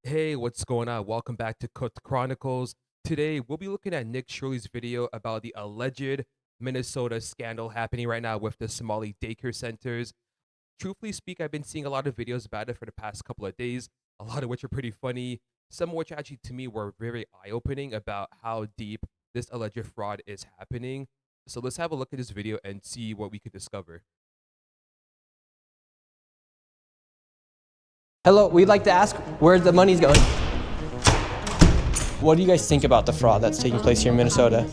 Hey, what's going on? Welcome back to Cooked Chronicles. Today, we'll be looking at Nick Shirley's video about the alleged Minnesota scandal happening right now with the Somali daycare centers. Truthfully speak, I've been seeing a lot of videos about it for the past couple of days, a lot of which are pretty funny, some of which actually to me were very eye-opening about how deep this alleged fraud is happening. So let's have a look at this video and see what we could discover. Hello, we'd like to ask where the money's going. What do you guys think about the fraud that's taking place here in Minnesota?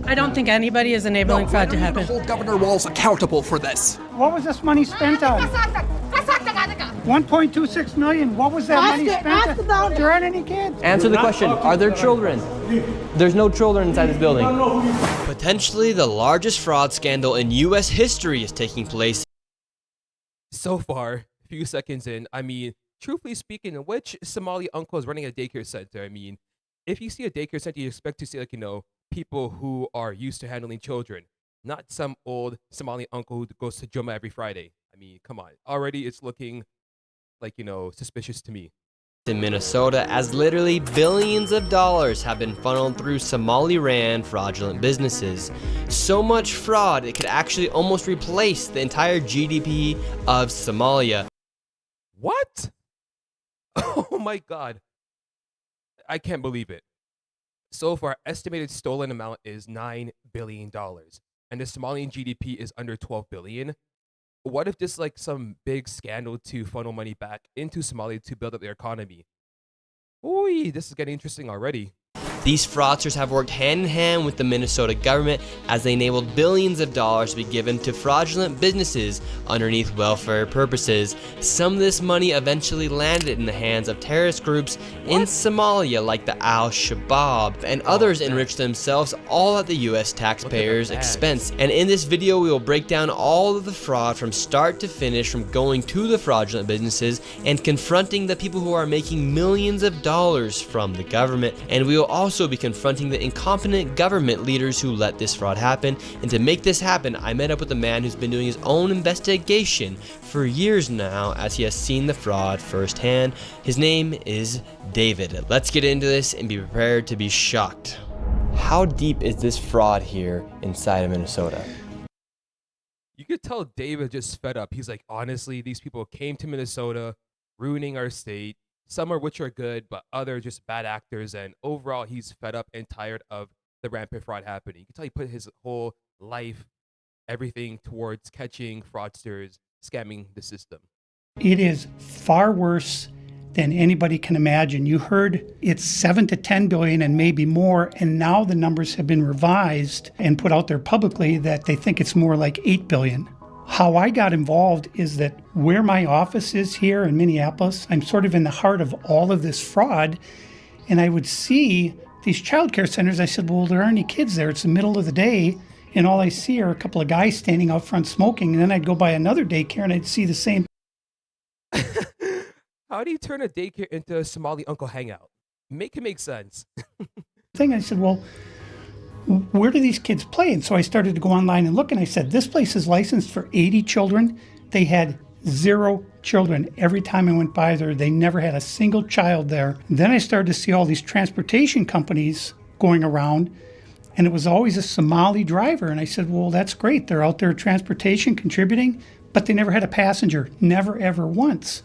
I don't think anybody is enabling fraud to happen. Hold Governor Walz accountable for this. What was this money spent on? 1.26 million. What was that money spent on? There aren't any kids. Answer the question. Are there children? There's no children inside this building. Potentially the largest fraud scandal in U.S. history is taking place. So far, a few seconds in, truthfully speaking, which Somali uncle is running a daycare center? If you see a daycare center, you expect to see, people who are used to handling children, not some old Somali uncle who goes to Juma every Friday. Come on. Already it's looking suspicious to me. In Minnesota, as literally billions of dollars have been funneled through Somali-ran fraudulent businesses. So much fraud, it could actually almost replace the entire GDP of Somalia. What? Oh my God. I can't believe it. So far, estimated stolen amount is $9 billion, and the Somalian GDP is under 12 billion. What if this some big scandal to funnel money back into Somalia to build up their economy? Ooh, this is getting interesting already. These fraudsters have worked hand in hand with the Minnesota government as they enabled billions of dollars to be given to fraudulent businesses underneath welfare purposes. Some of this money eventually landed in the hands of terrorist groups in Somalia like the Al-Shabaab, and others enriched themselves all at the U.S. taxpayers' expense. And in this video we will break down all of the fraud from start to finish, from going to the fraudulent businesses and confronting the people who are making millions of dollars from the government. And we will also be confronting the incompetent government leaders who let this fraud happen. And to make this happen, I met up with a man who's been doing his own investigation for years now, as he has seen the fraud firsthand. His name is David. Let's get into this and be prepared to be shocked. How deep is this fraud here inside of Minnesota? You could tell David just fed up. He's like, honestly, these people came to Minnesota, ruining our state. Some are which are good, but others just bad actors. And overall, he's fed up and tired of the rampant fraud happening. You can tell he put his whole life, everything towards catching fraudsters, scamming the system. It is far worse than anybody can imagine. You heard it's 7 to 10 billion and maybe more, and now the numbers have been revised and put out there publicly that they think it's more like 8 billion. How I got involved is that where my office is here in Minneapolis, I'm sort of in the heart of all of this fraud, and I would see these childcare centers. I said, well, there aren't any kids there. It's the middle of the day, and all I see are a couple of guys standing out front smoking, and then I'd go by another daycare and I'd see the same. How do you turn a daycare into a Somali uncle hangout? Make it make sense. thing. I said, well, where do these kids play? And so I started to go online and look, and I said, this place is licensed for 80 children. They had 0 children. Every time I went by there, they never had a single child there. Then I started to see all these transportation companies going around, and it was always a Somali driver. And I said, well, that's great. They're out there transportation, contributing, but they never had a passenger, never, ever once.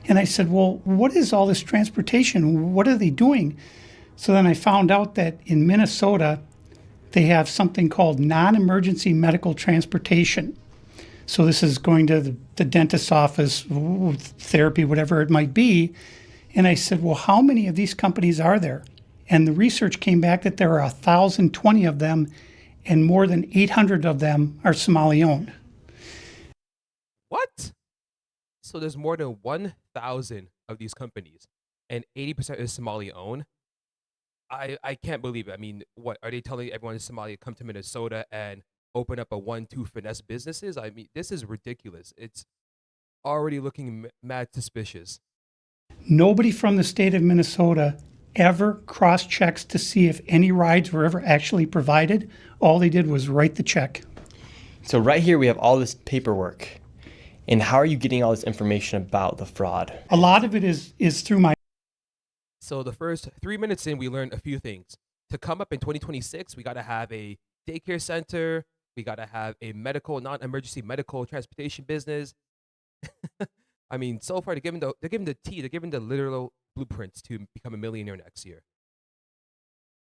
And I said, well, what is all this transportation? What are they doing? So then I found out that in Minnesota, they have something called non-emergency medical transportation. So this is going to the dentist's office, therapy, whatever it might be. And I said, well, how many of these companies are there? And the research came back that there are 1,020 of them, and more than 800 of them are Somali-owned. What? So there's more than 1,000 of these companies, and 80% is Somali-owned? I can't believe it. What are they telling everyone in Somalia come to Minnesota and open up a 1-2 finesse businesses? This is ridiculous. It's already looking mad suspicious. Nobody from the state of Minnesota ever cross-checks to see if any rides were ever actually provided. All they did was write the check. So right here we have all this paperwork. And how are you getting all this information about the fraud? A lot of it is through my So the first 3 minutes in, we learned a few things. To come up in 2026, we got to have a daycare center. We got to have a medical, non-emergency medical transportation business. I mean, so far they're giving the tea, they're giving the literal blueprints to become a millionaire next year.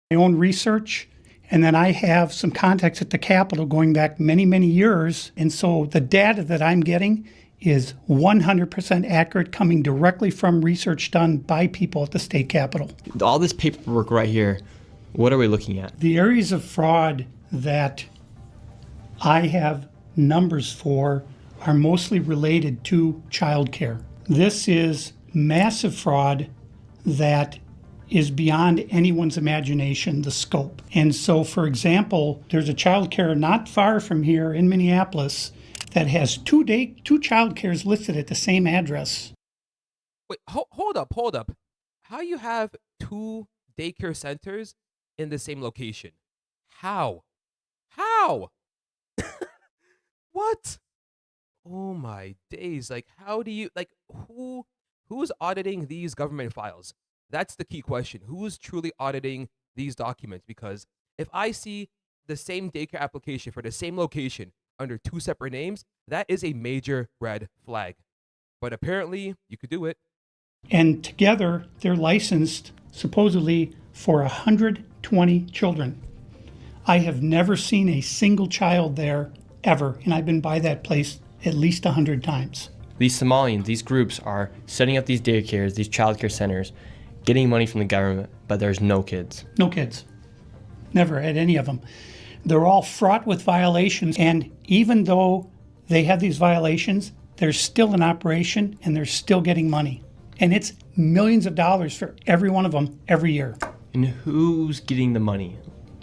My own research, and then I have some contacts at the Capitol going back many, many years. And so the data that I'm getting is 100% accurate, coming directly from research done by people at the state Capitol. All this paperwork right here, what are we looking at? The areas of fraud that I have numbers for are mostly related to childcare. This is massive fraud that is beyond anyone's imagination, the scope. And so, for example, there's a childcare not far from here in Minneapolis that has two childcares listed at the same address. Wait, hold up. How you have two daycare centers in the same location? How? What? Oh my days. Like, how do you, like, who's auditing these government files? That's the key question. Who's truly auditing these documents? Because if I see the same daycare application for the same location under two separate names, that is a major red flag. But apparently, you could do it. And together, they're licensed supposedly for 120 children. I have never seen a single child there ever, and I've been by that place at least 100 times. These Somalians, these groups are setting up these daycares, these childcare centers, getting money from the government, but there's no kids. No kids. Never had any of them. They're all fraught with violations, and even though they have these violations, they're still in operation and they're still getting money. And it's millions of dollars for every one of them every year. And who's getting the money?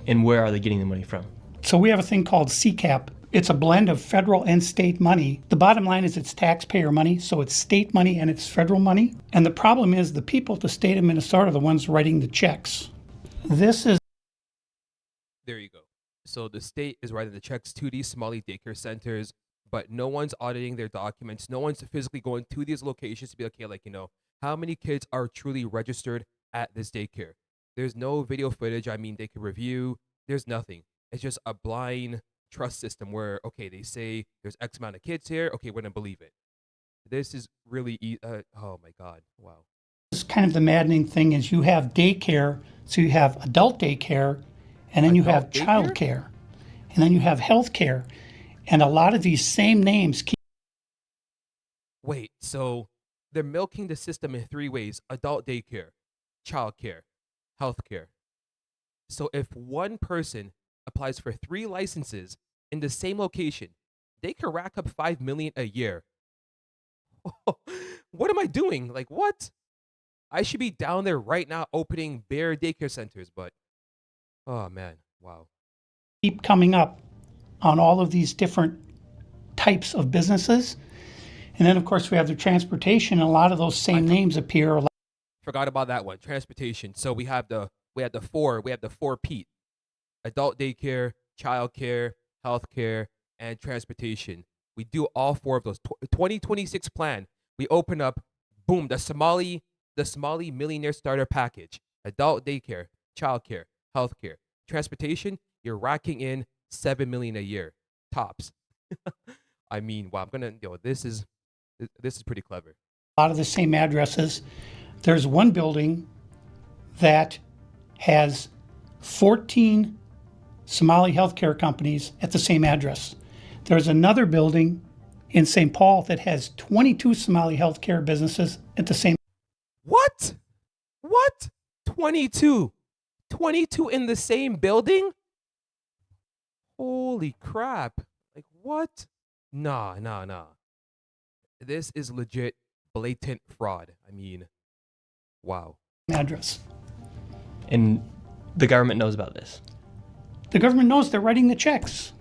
And where are they getting the money from? So we have a thing called CCAP. It's a blend of federal and state money. The bottom line is it's taxpayer money, so it's state money and it's federal money. And the problem is the people at the state of Minnesota are the ones writing the checks. This is... There you go. So the state is writing the checks to these Somali daycare centers, but no one's auditing their documents. No one's physically going to these locations to be okay, like, how many kids are truly registered at this daycare? There's no video footage. I mean, they can review. There's nothing. It's just a blind trust system where, okay, they say there's X amount of kids here. Okay, we're going to believe it. This is really, oh my God, wow. This is kind of the maddening thing is you have daycare, so you have adult daycare, and then you have child care, and then you have health care. And a lot of these same names keep... Wait, so they're milking the system in three ways: adult daycare, child care, healthcare. So if one person applies for 3 licenses in the same location, they could rack up $5 million a year. What am I doing? Like, what? I should be down there right now opening bare daycare centers, but oh man, wow. Keep coming up on all of these different types of businesses. And then of course we have the transportation, and a lot of those same names appear. Forgot about that one. Transportation. So we have the four Pete: adult daycare, child care, health care, and transportation. We do all 4 of those. 2026 plan. We open up, boom, the Somali millionaire starter package: adult daycare, child care, health care, transportation. You're racking in $7 million a year, tops. I mean, wow. This is pretty clever. A lot of the same addresses. There's one building that has 14 Somali healthcare companies at the same address. There's another building in St. Paul that has 22 Somali healthcare businesses at the same. What? 22 in the same building? Holy crap. Like, what? Nah. This is legit blatant fraud. I mean, wow. Address. And the government knows about this. The government knows, they're writing the checks.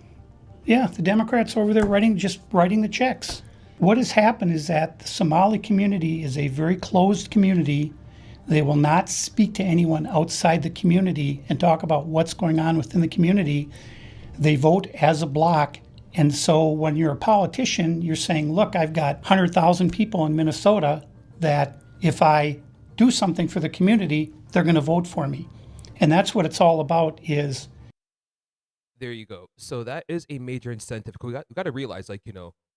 Yeah, the Democrats over there just writing the checks. What has happened is that the Somali community is a very closed community. They will not speak to anyone outside the community and talk about what's going on within the community. They vote as a block. And so when you're a politician, you're saying, look, I've got 100,000 people in Minnesota that if I do something for the community, they're going to vote for me. And that's what it's all about is. There you go. So that is a major incentive. We got to realize, like,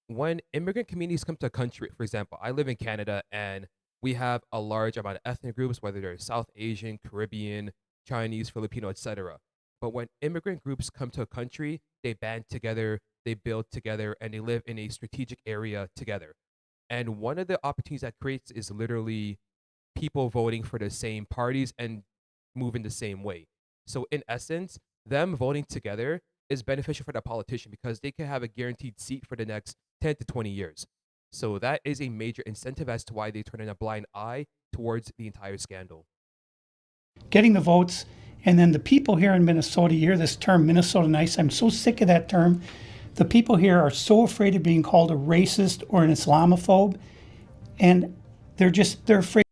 when immigrant communities come to a country, for example, I live in Canada and we have a large amount of ethnic groups, whether they're South Asian, Caribbean, Chinese, Filipino, etc. But when immigrant groups come to a country, they band together, they build together, and they live in a strategic area together. And one of the opportunities that creates is literally people voting for the same parties and moving the same way. So in essence, them voting together is beneficial for the politician because they can have a guaranteed seat for the next 10 to 20 years. So that is a major incentive as to why they turn in a blind eye towards the entire scandal. Getting the votes, and then the people here in Minnesota, you hear this term, Minnesota nice. I'm so sick of that term. The people here are so afraid of being called a racist or an Islamophobe, and they're afraid.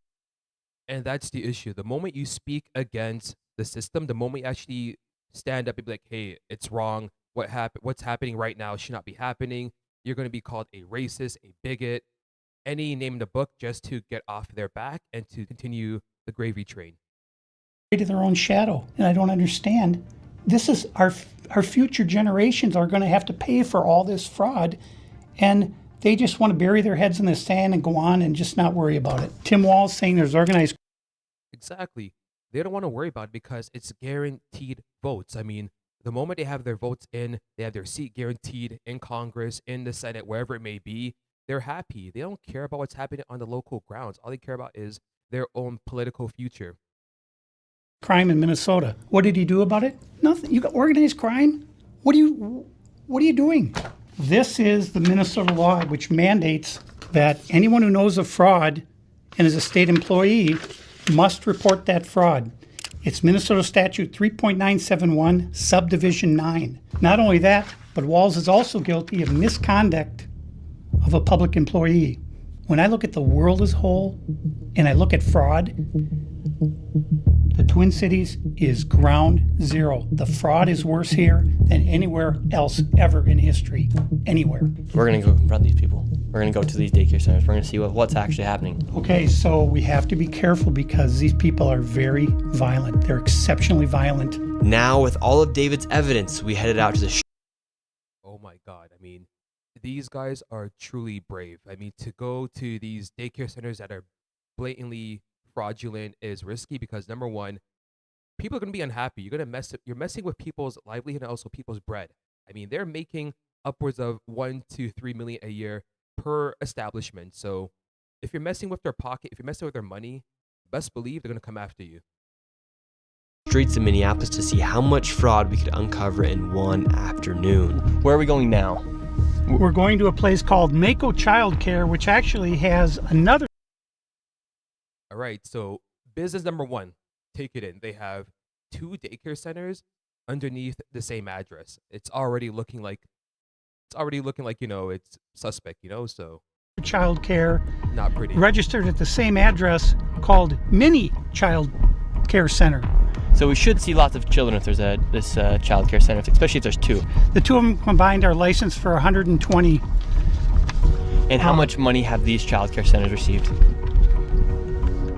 And that's the issue. The moment you speak against the system, the moment you actually stand up and be like, hey, it's wrong. What's happening right now should not be happening. You're going to be called a racist, a bigot, any name in the book just to get off their back and to continue the gravy train. Of their own shadow, and I don't understand. This is our future generations are going to have to pay for all this fraud, and they just want to bury their heads in the sand and go on and just not worry about it. Tim Wall's saying there's organized. Exactly. They don't want to worry about it because it's guaranteed votes. I mean, the moment they have their votes in, they have their seat guaranteed in Congress, in the Senate, wherever it may be, they're happy. They don't care about what's happening on the local grounds. All they care about is their own political future. Crime in Minnesota. What did he do about it? Nothing. You got organized crime? What are you doing? This is the Minnesota law which mandates that anyone who knows of fraud and is a state employee must report that fraud. It's Minnesota Statute 3.971, Subdivision 9. Not only that, but Walz is also guilty of misconduct of a public employee. When I look at the world as a whole and I look at fraud, the Twin Cities is ground zero. The fraud is worse here than anywhere else ever in history. Anywhere. We're going to go confront these people. We're going to go to these daycare centers. We're going to see what's actually happening. Okay, so we have to be careful because these people are very violent. They're exceptionally violent. Now, with all of David's evidence, we headed out to the Oh my God. I mean, these guys are truly brave. I mean, to go to these daycare centers that are blatantly fraudulent is risky because number one, people are going to be unhappy. You're messing with people's livelihood and also people's bread. I mean, they're making upwards of 1 to 3 million a year per establishment. So if you're messing with their pocket, if you're messing with their money, best believe they're going to come after you. streets of Minneapolis to see how much fraud we could uncover in one afternoon. Where are we going now? We're going to a place called Mako Childcare, which actually has another. All right, so business number one, take it in. They have 2 daycare centers underneath the same address. It's already looking like, it's suspect, so Childcare not pretty. registered at the same address called Mini Child Care Center. So we should see lots of children if there's this child care center, especially if there's 2. The 2 of them combined are licensed for 120. And how much money have these child care centers received?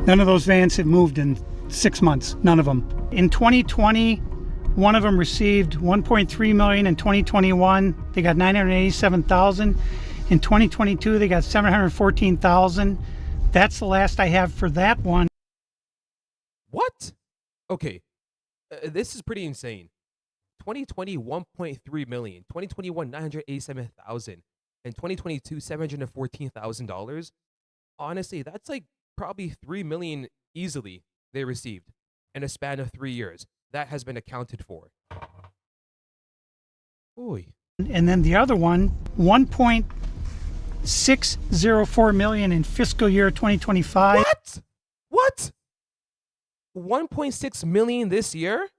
None of those vans have moved in 6 months. None of them. In 2020, one of them received $1.3 million. In 2021, they got $987,000. In 2022, they got $714,000. That's the last I have for that one. What? Okay, this is pretty insane. 2020, 1.3 million. 2021, 987,000. And 2022, $714,000. Honestly, that's like probably 3 million easily they received in a span of 3 years. That has been accounted for. Oy. And then the other one, 1.604 million in fiscal year 2025. What? 1.6 million this year?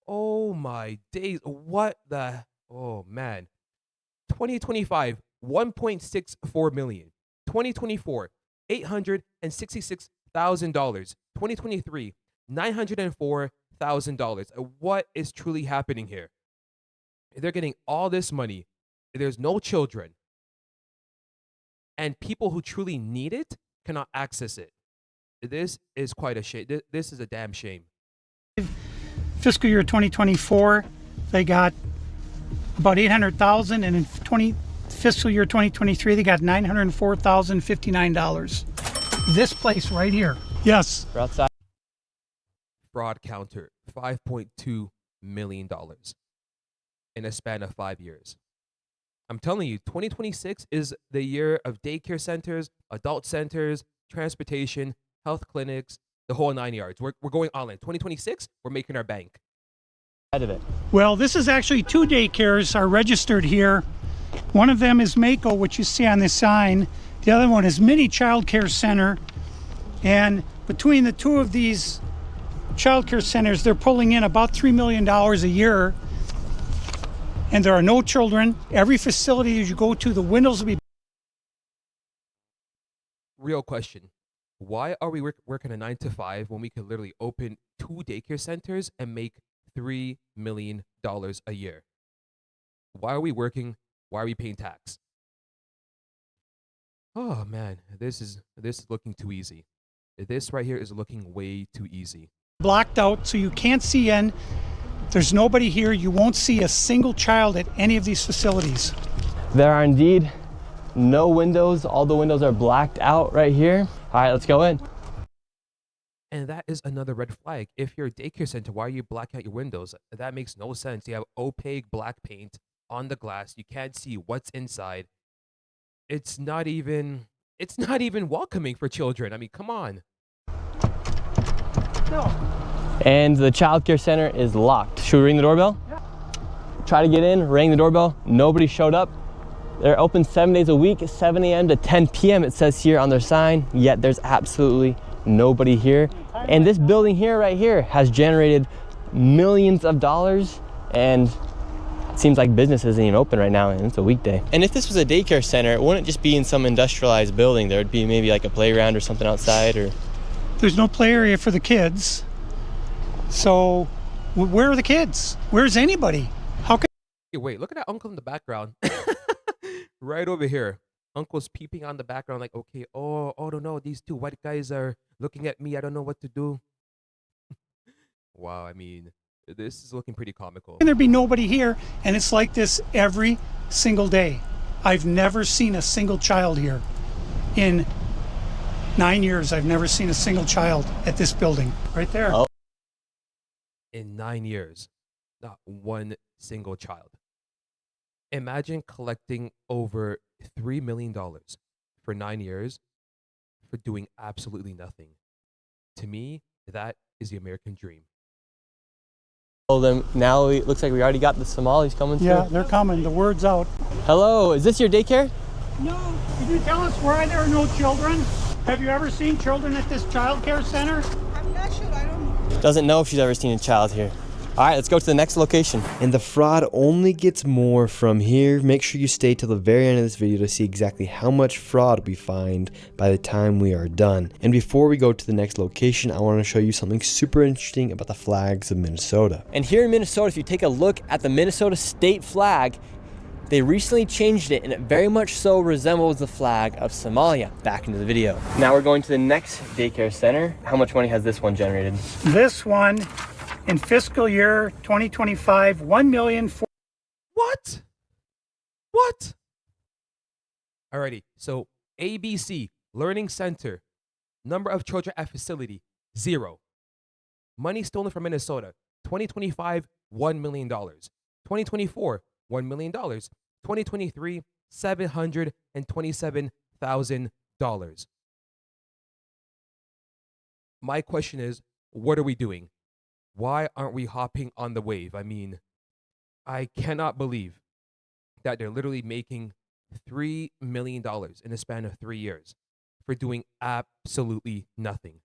Oh my days. What the? Oh man. 2025, 1.64 million. 2024, $866,000. 2023, $904,000. What is truly happening here? They're getting all this money. There's no children. And people who truly need it cannot access it. This is quite a shame. This is a damn shame. Fiscal year 2024, they got about 800,000, and in fiscal year 2023, they got $904,059. This place right here. Yes. We're outside. Fraud counter, $5.2 million in a span of 5 years. I'm telling you, 2026 is the year of daycare centers, adult centers, transportation, health clinics, the whole 9 yards. We're going all in. 2026, we're making our bank. Side of it. Well, this is actually 2 daycares are registered here. One of them is Mako, which you see on this sign. The other one is Mini Child Care Center. And between the 2 of these child care centers, they're pulling in about $3 million a year. And there are no children. Every facility that you go to, the windows will be. Real question. Why are we working a 9 to 5 when we could literally open 2 daycare centers and make $3 million a year? Why are we working? Why are we paying tax? Oh man, this is looking too easy. This right here is looking way too easy. Blocked out so you can't see in. There's nobody here. You won't see a single child at any of these facilities. There are indeed no windows. All the windows are blacked out right here. All right, let's go in. And that is another red flag. If you're a daycare center, why are you blacking out your windows? That makes no sense. You have opaque black paint on the glass. You can't see what's inside. It's not even welcoming for children. I mean, come on. No. And the child care center is locked. Should we ring the doorbell? Yeah. Try to get in, rang the doorbell. Nobody showed up. They're open 7 days a week, 7 a.m. to 10 p.m. it says here on their sign, yet there's absolutely nobody here. And this building here, right here, has generated millions of dollars, and it seems like business isn't even open right now, and it's a weekday. And if this was a daycare center, it wouldn't just be in some industrialized building. There would be maybe like a playground or something outside, or... There's no play area for the kids. So where are the kids? Where's anybody? How can... Hey, wait, look at that uncle in the background. Right over here. Uncle's peeping on the background like, okay, oh no, these 2 white guys are looking at me. I don't know what to do. Wow, I mean, this is looking pretty comical. there be nobody here? And it's like this every single day. I've never seen a single child here. In 9 years, I've never seen a single child at this building. Right there. Oh. In 9 years, not one single child. Imagine collecting over $3 million for 9 years for doing absolutely nothing. To me, that is the American dream. Well, then now it looks like we already got the Somalis coming through. Yeah, they're coming. The word's out. Hello, is this your daycare? No. Can you tell us why there are no children? Have you ever seen children at this child care center? I'm not sure. I don't know. Doesn't know if she's ever seen a child here. All right, let's go to the next location. And the fraud only gets more from here. Make sure you stay till the very end of this video to see exactly how much fraud we find by the time we are done. And before we go to the next location, I want to show you something super interesting about the flags of Minnesota. And here in Minnesota, if you take a look at the Minnesota state flag, they recently changed it, and it very much so resembles the flag of Somalia. Back into the video. Now we're going to the next daycare center. How much money has this one generated? This one, in fiscal year 2025, $1 million. What? What? Alrighty, so ABC, Learning Center, number of children at facility, 0. Money stolen from Minnesota, 2025, $1 million. 2024, $1 million. 2023, $727,000. My question is, what are we doing? Why aren't we hopping on the wave? I mean, I cannot believe that they're literally making $3 million in a span of 3 years for doing absolutely nothing.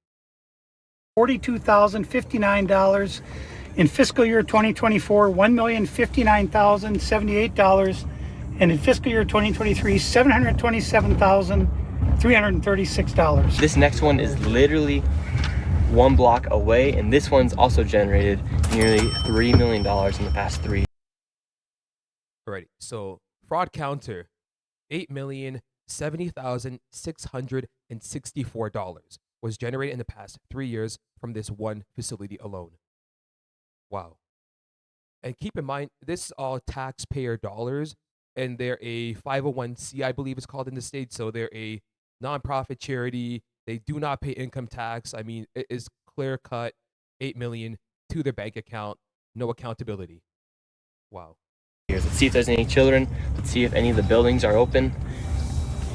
$42,059. In fiscal year 2024, $1,059,078. And in fiscal year 2023, $727,336. This next one is literally 1 block away, and this one's also generated nearly $3 million in the past 3 years. Alrighty, so fraud counter, $8,070,664. was generated in the past 3 years from this one facility alone. Wow. And keep in mind, this is all taxpayer dollars, and they're a 501c, I believe it's called in the States. So they're a nonprofit charity. They do not pay income tax. I mean, it is clear cut, 8 million to their bank account, no accountability. Wow. Let's see if there's any children. Let's see if any of the buildings are open.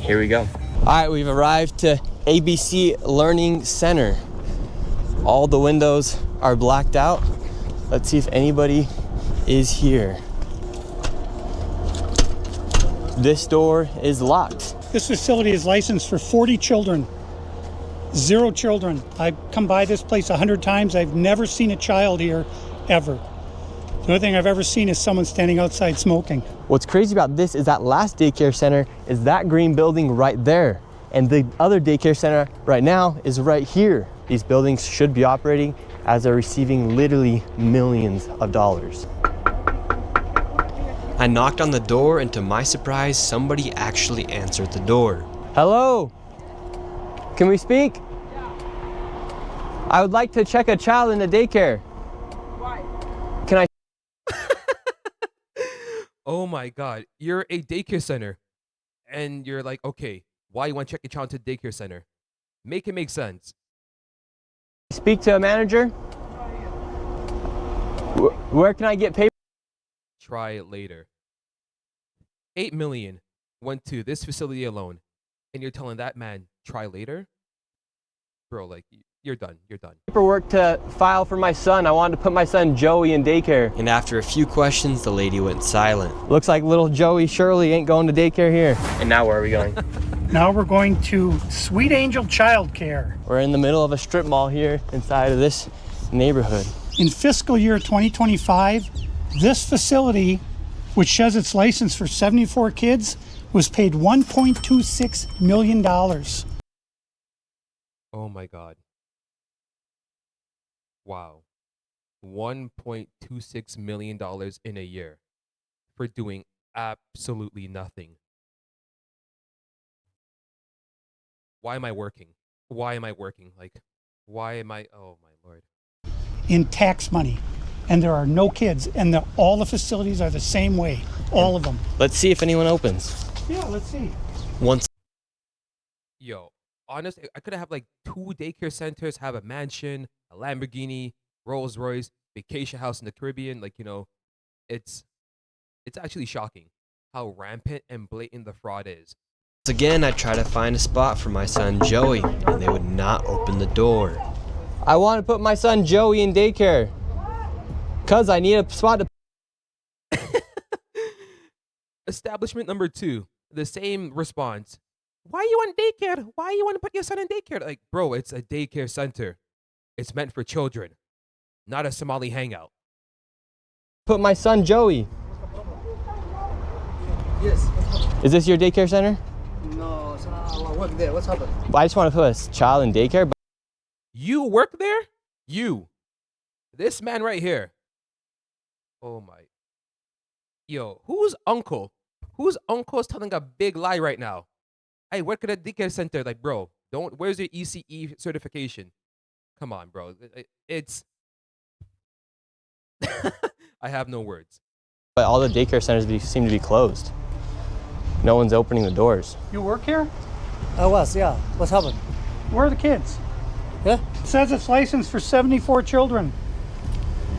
Here we go. All right, we've arrived to ABC Learning Center. All the windows are blacked out. Let's see if anybody is here. This door is locked. This facility is licensed for 40 children. 0 children. I've come by this place 100 times. I've never seen a child here, ever. The only thing I've ever seen is someone standing outside smoking. What's crazy about this is that last daycare center is that green building right there. And the other daycare center right now is right here. These buildings should be operating as they're receiving literally millions of dollars. I knocked on the door, and to my surprise, somebody actually answered the door. Hello? Can we speak? I would like to check a child in the daycare. Why? Can I? Oh my God. You're a daycare center. And you're like, okay, why you want to check your child to the daycare center? Make it make sense. Speak to a manager? Where can I get paper? Try it later. 8 million went to this facility alone. And you're telling that man, try later? Bro, like, you're done. You're done. Paperwork to file for my son. I wanted to put my son Joey in daycare. And after a few questions, the lady went silent. Looks like little Joey Shirley ain't going to daycare here. And now where are we going? Now we're going to Sweet Angel Childcare. We're in the middle of a strip mall here inside of this neighborhood. In fiscal year 2025, this facility, which says it's licensed for 74 kids, was paid $1.26 million. Oh my God. Wow. $1.26 million in a year for doing absolutely nothing. Why am I working? Why am I working? Like, why am I? Oh my Lord. In tax money. And there are no kids. And all the facilities are the same way. All of them. Let's see if anyone opens. Yeah, let's see. Once. Yo, honestly, I could have like 2 daycare centers, have a mansion, a Lamborghini, Rolls Royce, vacation house in the Caribbean. Like, you know, it's actually shocking how rampant and blatant the fraud is. Once again, I tried to find a spot for my son Joey, and they would not open the door. I want to put my son Joey in daycare. Cause I need a spot to. Establishment number 2, the same response. Why you want daycare? Why you want to put your son in daycare? Like, bro, it's a daycare center. It's meant for children, not a Somali hangout. Put my son Joey. Yes. Is this your daycare center? No, so I work there. What's happened? I just want to put a child in daycare. You work there? You. This man right here. Oh my. Yo, whose uncle? Whose uncle is telling a big lie right now? I work at a daycare center. Like, bro, where's your ECE certification? Come on, bro. It's. I have no words. But all the daycare centers seem to be closed. No one's opening the doors. You work here? I was, yeah. What's happened? Where are the kids? Yeah? It says it's licensed for 74 children.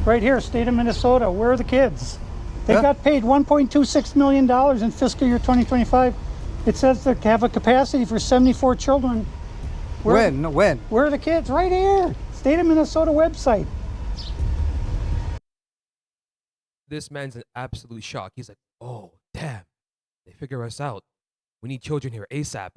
Right here, state of Minnesota. Where are the kids? They Yeah. got paid $1.26 million in fiscal year 2025. It says they have a capacity for 74 children. When? No, when? Where are the kids? Right here. State of Minnesota website. This man's in absolute shock. He's like, oh, damn. They figure us out. We need children here ASAP.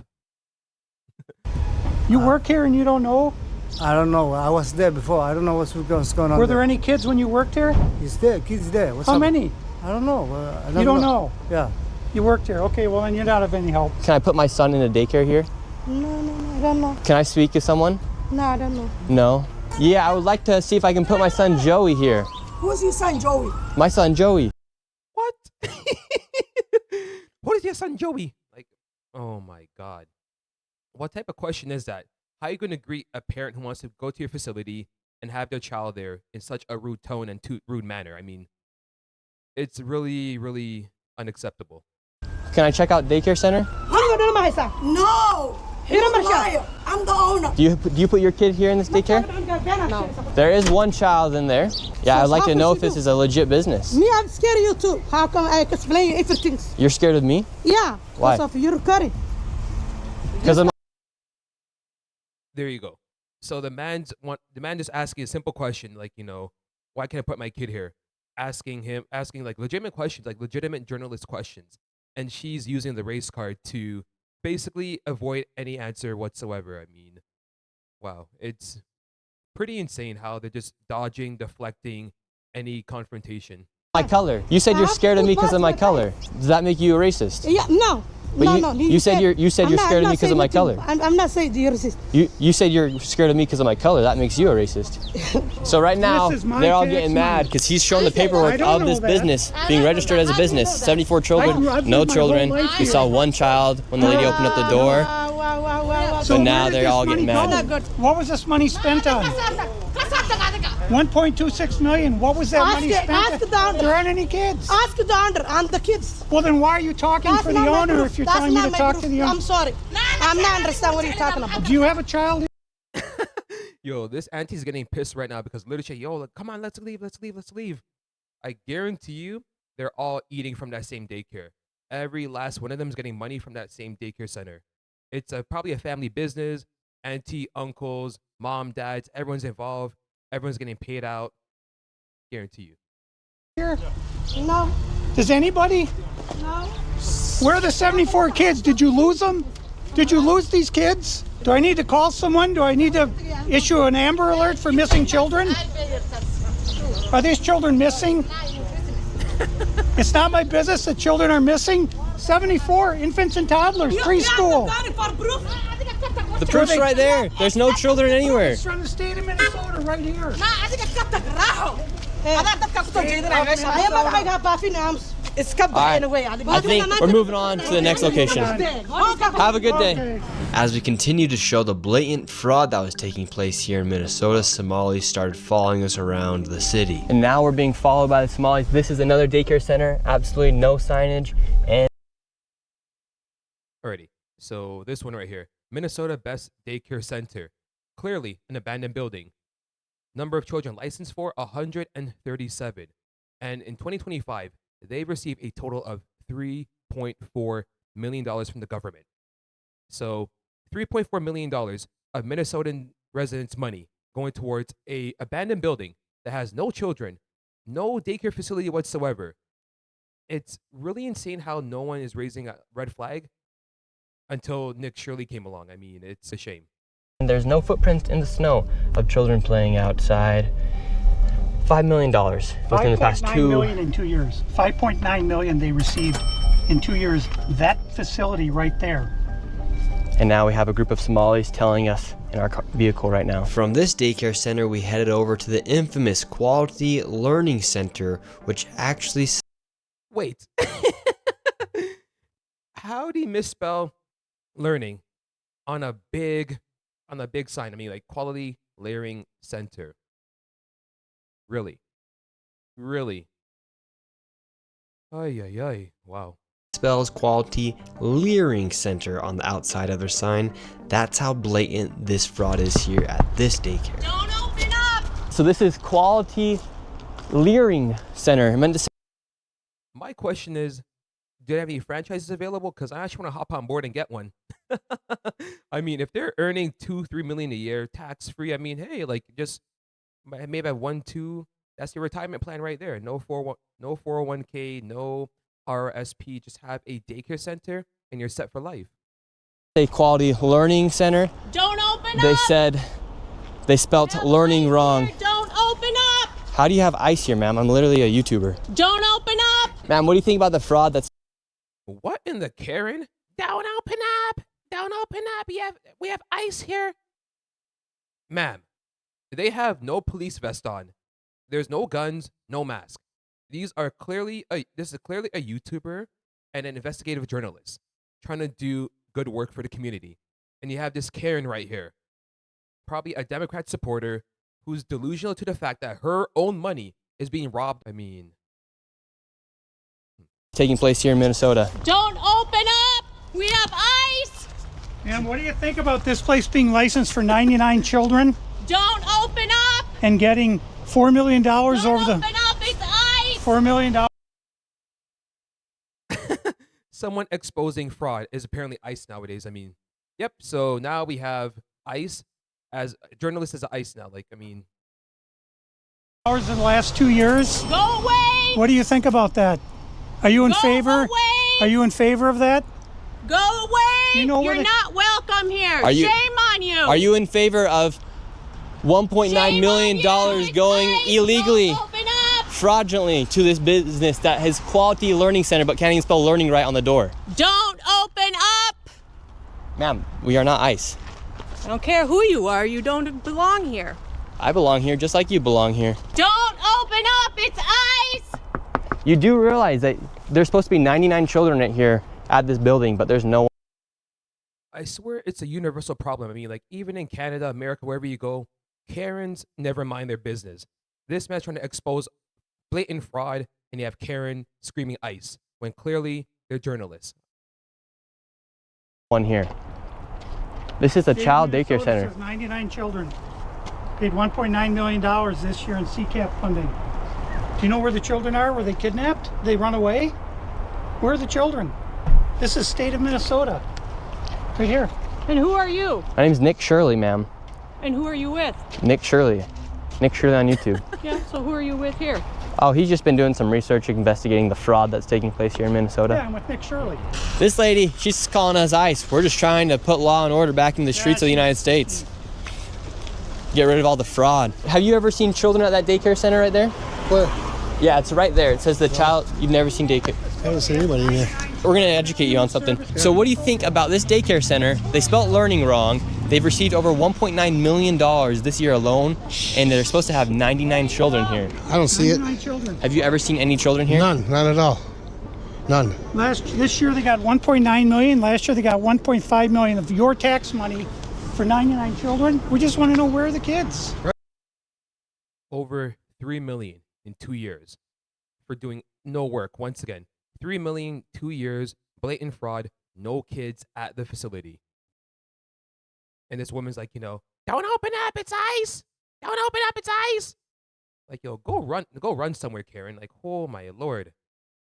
You work here and you don't know? I don't know. I was there before. I don't know what's going on. Were there any kids when you worked here? He's there. Kids there. What's How happened? many? I don't know. You don't know? Yeah. You worked here. Okay, well, then you're not of any help. Can I put my son in a daycare here? No, I don't know. Can I speak to someone? No, I don't know. No? Yeah, I would like to see if I can put my son Joey here. Who's your son, Joey? My son Joey. What? What is your son Joey? Like, oh my God. What type of question is that? How are you going to greet a parent who wants to go to your facility and have their child there in such a rude tone and rude manner? I mean, it's really, really unacceptable. Can I check out daycare center? No! You're a liar. I'm the owner. Do you put your kid here in this daycare? No. There is one child in there. Yeah, I'd like to know if this is a legit business. Me, I'm scared of you too. How come I explain everything? You're scared of me? Yeah. Why? Because of your curry. Because I'm. There you go. So the man just asking a simple question, like, why can't I put my kid here? Asking like legitimate questions, like legitimate journalist questions. And she's using the race card to basically avoid any answer whatsoever. I mean, wow, it's pretty insane how they're just dodging, deflecting any confrontation. My color. You said you're scared of me because of my color. Does that make you a racist? Yeah, no. But No. you said you're scared of me because of my color. I'm not saying you're racist. You said you're scared of me because of my color. That makes you a racist. So right now This is my they're all tax getting money. mad because he's showing the I paperwork don't of this know that. business being registered as a business. 74 children, I've no lived my whole children. life We here. saw one child when the lady opened up the door. Wow. So now where did they're this all money getting go? mad. What was this money spent on? 1.26 million. What was that money spent ask the on? owner. There aren't any kids. Ask the owner and the kids. Well, then why are you talking That's for not the my owner proof. if you're That's telling me not to my talk proof. to the owner? I'm sorry. I'm not understand what you're talking about. Do you have a child? Yo, this auntie's getting pissed right now because literally, like, come on, let's leave. I guarantee you, they're all eating from that same daycare. Every last one of them is getting money from that same daycare center. It's probably a family business. Auntie, uncles, mom, dads, everyone's involved. Everyone's getting paid out. Guarantee you. Here? No. Does anybody? No. Where are the 74 kids? Did you lose them? Did you lose these kids? Do I need to call someone? Do I need to issue an Amber Alert for missing children? Are these children missing? It's not my business that children are missing. 74 infants and toddlers, preschool. The proof's right there. There's no children anywhere. It's from the state of Minnesota right here. I think we're moving on to the next location. Have a good day. As we continue to show the blatant fraud that was taking place here in Minnesota, Somalis started following us around the city. And now we're being followed by the Somalis. This is another daycare center, absolutely no signage. And Alrighty. So this one right here, Minnesota Best Daycare Center. Clearly an abandoned building. Number of children licensed for 137. And in 2025, they received a total of $3.4 million from the government. So $3.4 million of Minnesotan residents' money going towards a abandoned building that has no children, no daycare facility whatsoever. It's really insane how no one is raising a red flag until Nick Shirley came along. I mean, it's a shame. there's no footprints in the snow of children playing outside. $5 million within the past 5.9 million in 2 years. 5.9 million they received in 2 years. That facility right there. And now we have a group of Somalis telling us in our vehicle right now. From this daycare center, we headed over to the infamous Quality Learning Center, which actually... Wait. How do you misspell learning on a big sign? I mean, like Quality Learning Center. Really? Really? Ay, ay, ay. Wow. Spells Quality Learning Center on the outside of their sign. That's how blatant this fraud is here at this daycare. Don't open up! So this is Quality Learning Center. I meant to say. My question is, do they have any franchises available? Because I actually want to hop on board and get one. I mean, if they're earning $2-3 million a year tax-free, I mean, hey, like just maybe have 1-2. That's your retirement plan right there. No 401k, no RSP. Just have a daycare center, and you're set for life. A Quality Learning Center. Don't open up! They said they spelt No learning ice wrong. here. Don't open up! How do you have ice here, ma'am? I'm literally a YouTuber. Don't open up! Ma'am, what do you think about the fraud that's... What in the Karen? Don't open up! Don't open up! We have ice here. Ma'am, they have no police vest on. There's no guns, no mask. This is clearly a YouTuber and an investigative journalist trying to do good work for the community. And you have this Karen right here probably a Democrat supporter who's delusional to the fact that her own money is being robbed. I mean, Taking place here in Minnesota. Don't open up. We have ice. And what do you think about this place being licensed for 99 children Don't open up. and getting $4 million over Don't the open up. It's ice. $4 million? someone exposing fraud is apparently ICE nowadays. I mean, yep. So now we have ICE as journalists as ICE now. Like, I mean, Hours in the last 2 years. Go away. What do you think about that? Are you in Go favor? away. Are you in favor of that? Go away. You know where You're the- not welcome here. Are you- Shame on you. Are you in favor of $1.9 Shame million on you. going It's ice. illegally, Don't open up. fraudulently to this business that has quality learning center but can't even spell learning right on the door? Don't open up. Ma'am, we are not ICE. I don't care who you are. You don't belong here. I belong here just like you belong here. Don't open up. It's ice. You do realize that there's supposed to be 99 children at here at this building, but there's no one. I swear it's a universal problem. I mean, like, even in Canada, America, wherever you go, Karens never mind their business. This man's trying to expose blatant fraud, and you have Karen screaming ICE when clearly they're journalists. One here. This is a child Minnesota daycare center. says 99 children. Paid $1.9 million this year in CCAP funding. Do you know where the children are? Were they kidnapped? They run away? Where are the children? This is state of Minnesota. Right here. And who are you? My name's Nick Shirley, ma'am. And who are you with? Nick Shirley. Nick Shirley on YouTube. Yeah, so who are you with here? Oh, he's just been doing some research investigating the fraud that's taking place here in Minnesota. Yeah, I'm with Nick Shirley. This lady, she's calling us ICE. We're just trying to put law and order back in the streets of the United States. Get rid of all the fraud. Have you ever seen children at that daycare center right there? Where? Yeah, it's right there. It says the child, you've never seen daycare. I haven't seen anybody in there. We're gonna educate you on something. So what do you think about this daycare center? They spelt learning wrong. They've received over $1.9 million this year alone, and they're supposed to have 99 children here. I don't see it. 99 children. Have you ever seen any children here? None at all. None. This year they got 1.9 million. Last year they got 1.5 million of your tax money for 99 children. We just want to know where are the kids. Over 3 million in 2 years for doing no work. Once again, 3 million, 2 years, blatant fraud, no kids at the facility. And this woman's like, you know, don't open up, it's ICE. Don't open up, it's ICE. Like, yo, go run somewhere, Karen. Like, oh my Lord.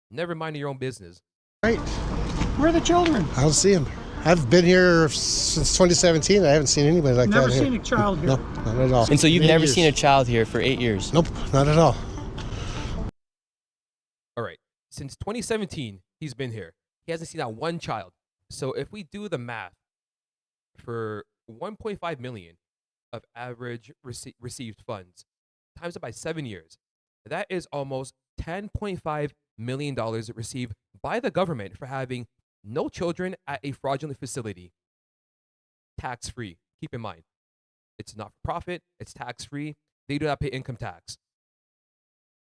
Never mind your own business. Right. Where are the children? I don't see them. I've been here since 2017. I haven't seen anybody like Never that here. seen a child here. No, not at all. And so you've 8 never years. seen a child here for 8 years? Nope, not at all. All right. Since 2017, he's been here. He hasn't seen that one child. So if we do the math for 1.5 million of average received funds, times it by 7 years, that is almost $10.5 million received by the government for having no children at a fraudulent facility. Tax-free. Keep in mind, it's not for profit. It's tax-free. They do not pay income tax.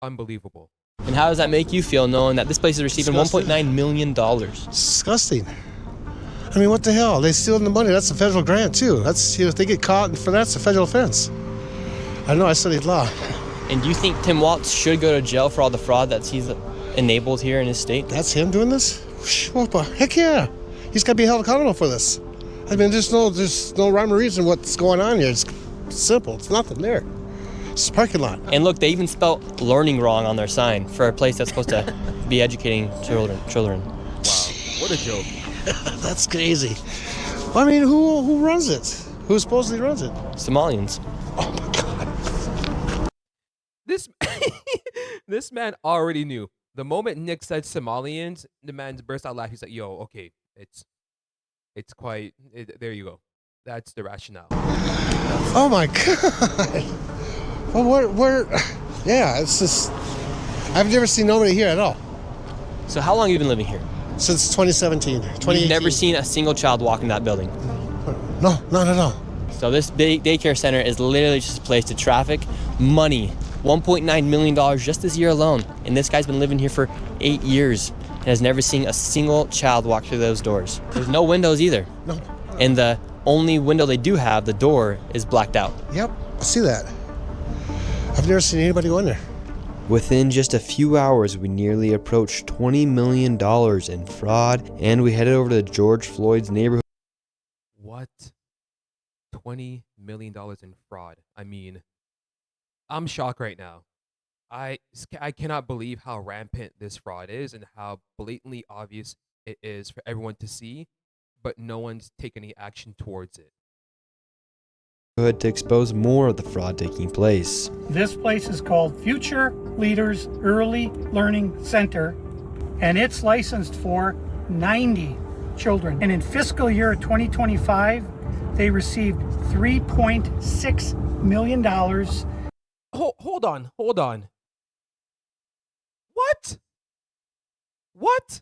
Unbelievable. And how does that make you feel knowing that this place is receiving Disgusting. $1.9 million? Disgusting. I mean, what the hell? They stealing the money. That's a federal grant too. That's, you know, if they get caught for that's a federal offense. I know. I studied law. And do you think Tim Walz should go to jail for all the fraud that he's enabled here in his state? That's him doing this? Well, heck yeah. He's got to be held accountable for this. I mean, there's no rhyme or reason what's going on here. It's simple. It's nothing there. It's a parking lot. And look, they even spelled learning wrong on their sign for a place that's supposed to be educating children. Wow. What a joke. That's crazy. I mean, who runs it? Who supposedly runs it? Somalians. Oh my God. This man already knew. The moment Nick said Somalians, the man burst out laughing. He's like, yo, okay, there you go. That's the rationale. Oh my God. Well, yeah, it's just, I've never seen nobody here at all. So how long have you been living here? Since 2017, 2018. You've never seen a single child walk in that building. No, not at all. So this daycare center is literally just a place to traffic money. $1.9 million just this year alone. And this guy's been living here for 8 years and has never seen a single child walk through those doors. There's no windows either. No. And the only window they do have, the door, is blacked out. Yep, I see that. I've never seen anybody go in there. Within just a few hours, we nearly approached $20 million in fraud, and we headed over to George Floyd's neighborhood. What? $20 million in fraud. I mean, I'm shocked right now. I cannot believe how rampant this fraud is and how blatantly obvious it is for everyone to see, but no one's taken any action towards it. To expose more of the fraud taking place. This place is called Future Leaders Early Learning Center, and it's licensed for 90 children. And in fiscal year 2025, they received $3.6 million. Hold on. What?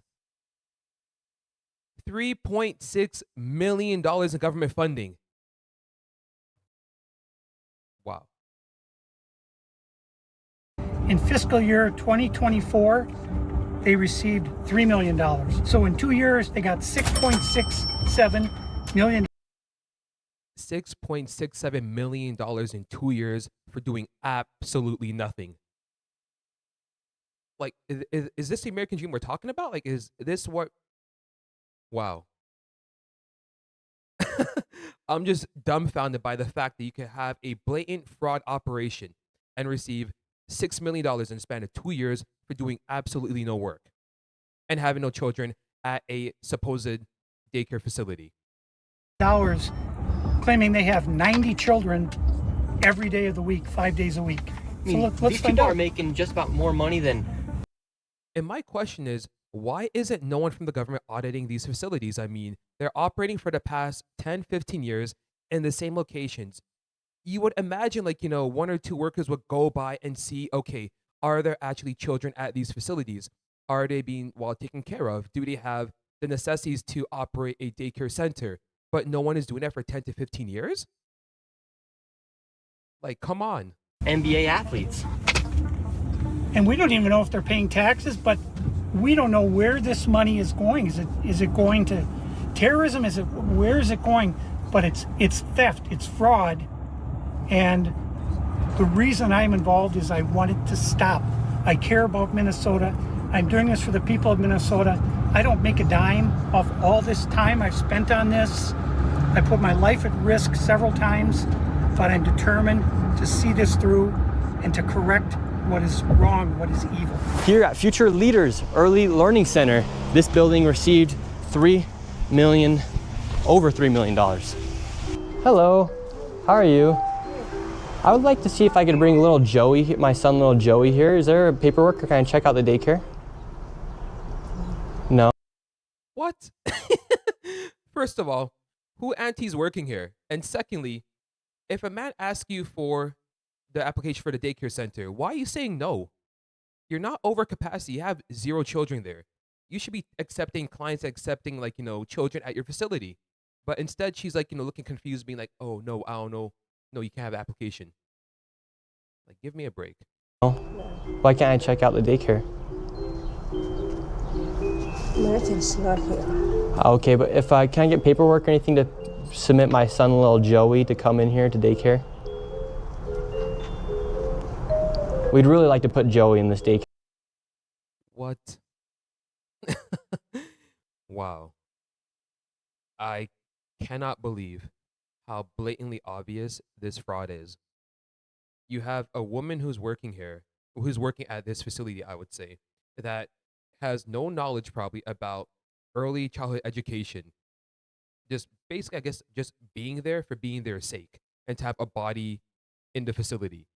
$3.6 million in government funding. Wow. In fiscal year 2024, they received $3 million. So in 2 years, they got $6.67 million. $6.67 million in 2 years for doing absolutely nothing. Like, is this the American dream we're talking about? Like, is this what? Wow. I'm just dumbfounded by the fact that you can have a blatant fraud operation and receive $6 million in the span of 2 years for doing absolutely no work and having no children at a supposed daycare facility. Dollars, claiming they have 90 children every day of the week, 5 days a week. So let's these find people out. are making just about more money than. And my question is, why isn't no one from the government auditing these facilities? I mean, they're operating for the past 10, 15 years in the same locations. You would imagine, like, one or two workers would go by and see, okay, are there actually children at these facilities? Are they being well taken care of? Do they have the necessities to operate a daycare center? But no one is doing that for 10 to 15 years? Like, come on. NBA athletes. And we don't even know if they're paying taxes, but we don't know where this money is going. Is it going to terrorism? Where is it going? But it's theft, it's fraud. And the reason I'm involved is I want it to stop. I care about Minnesota. I'm doing this for the people of Minnesota. I don't make a dime off all this time I've spent on this. I put my life at risk several times, but I'm determined to see this through and to correct what is wrong, what is evil. Here at Future Leaders Early Learning Center, this building received over $3 million. Hello, how are you? I would like to see if I could bring little Joey, my son little Joey here. Is there paperwork or can I check out the daycare? No. What? First of all, who auntie's working here? And secondly, if a man asks you for the application for the daycare center, why are you saying no? You're not over capacity. You have 0 children there. You should be accepting clients, children at your facility. But instead, she's looking confused, being like, oh, no, I don't know. No, you can't have an application. Like, give me a break. Why can't I check out the daycare? Meredith's not here. Okay, but if I can't get paperwork or anything to submit my son little Joey to come in here to daycare? We'd really like to put Joey in this daycare. What? Wow. I cannot believe how blatantly obvious this fraud is. You have a woman who's working here, who's working at this facility, I would say, that has no knowledge probably about early childhood education. Just basically, I guess, just being there for being their sake and to have a body in the facility.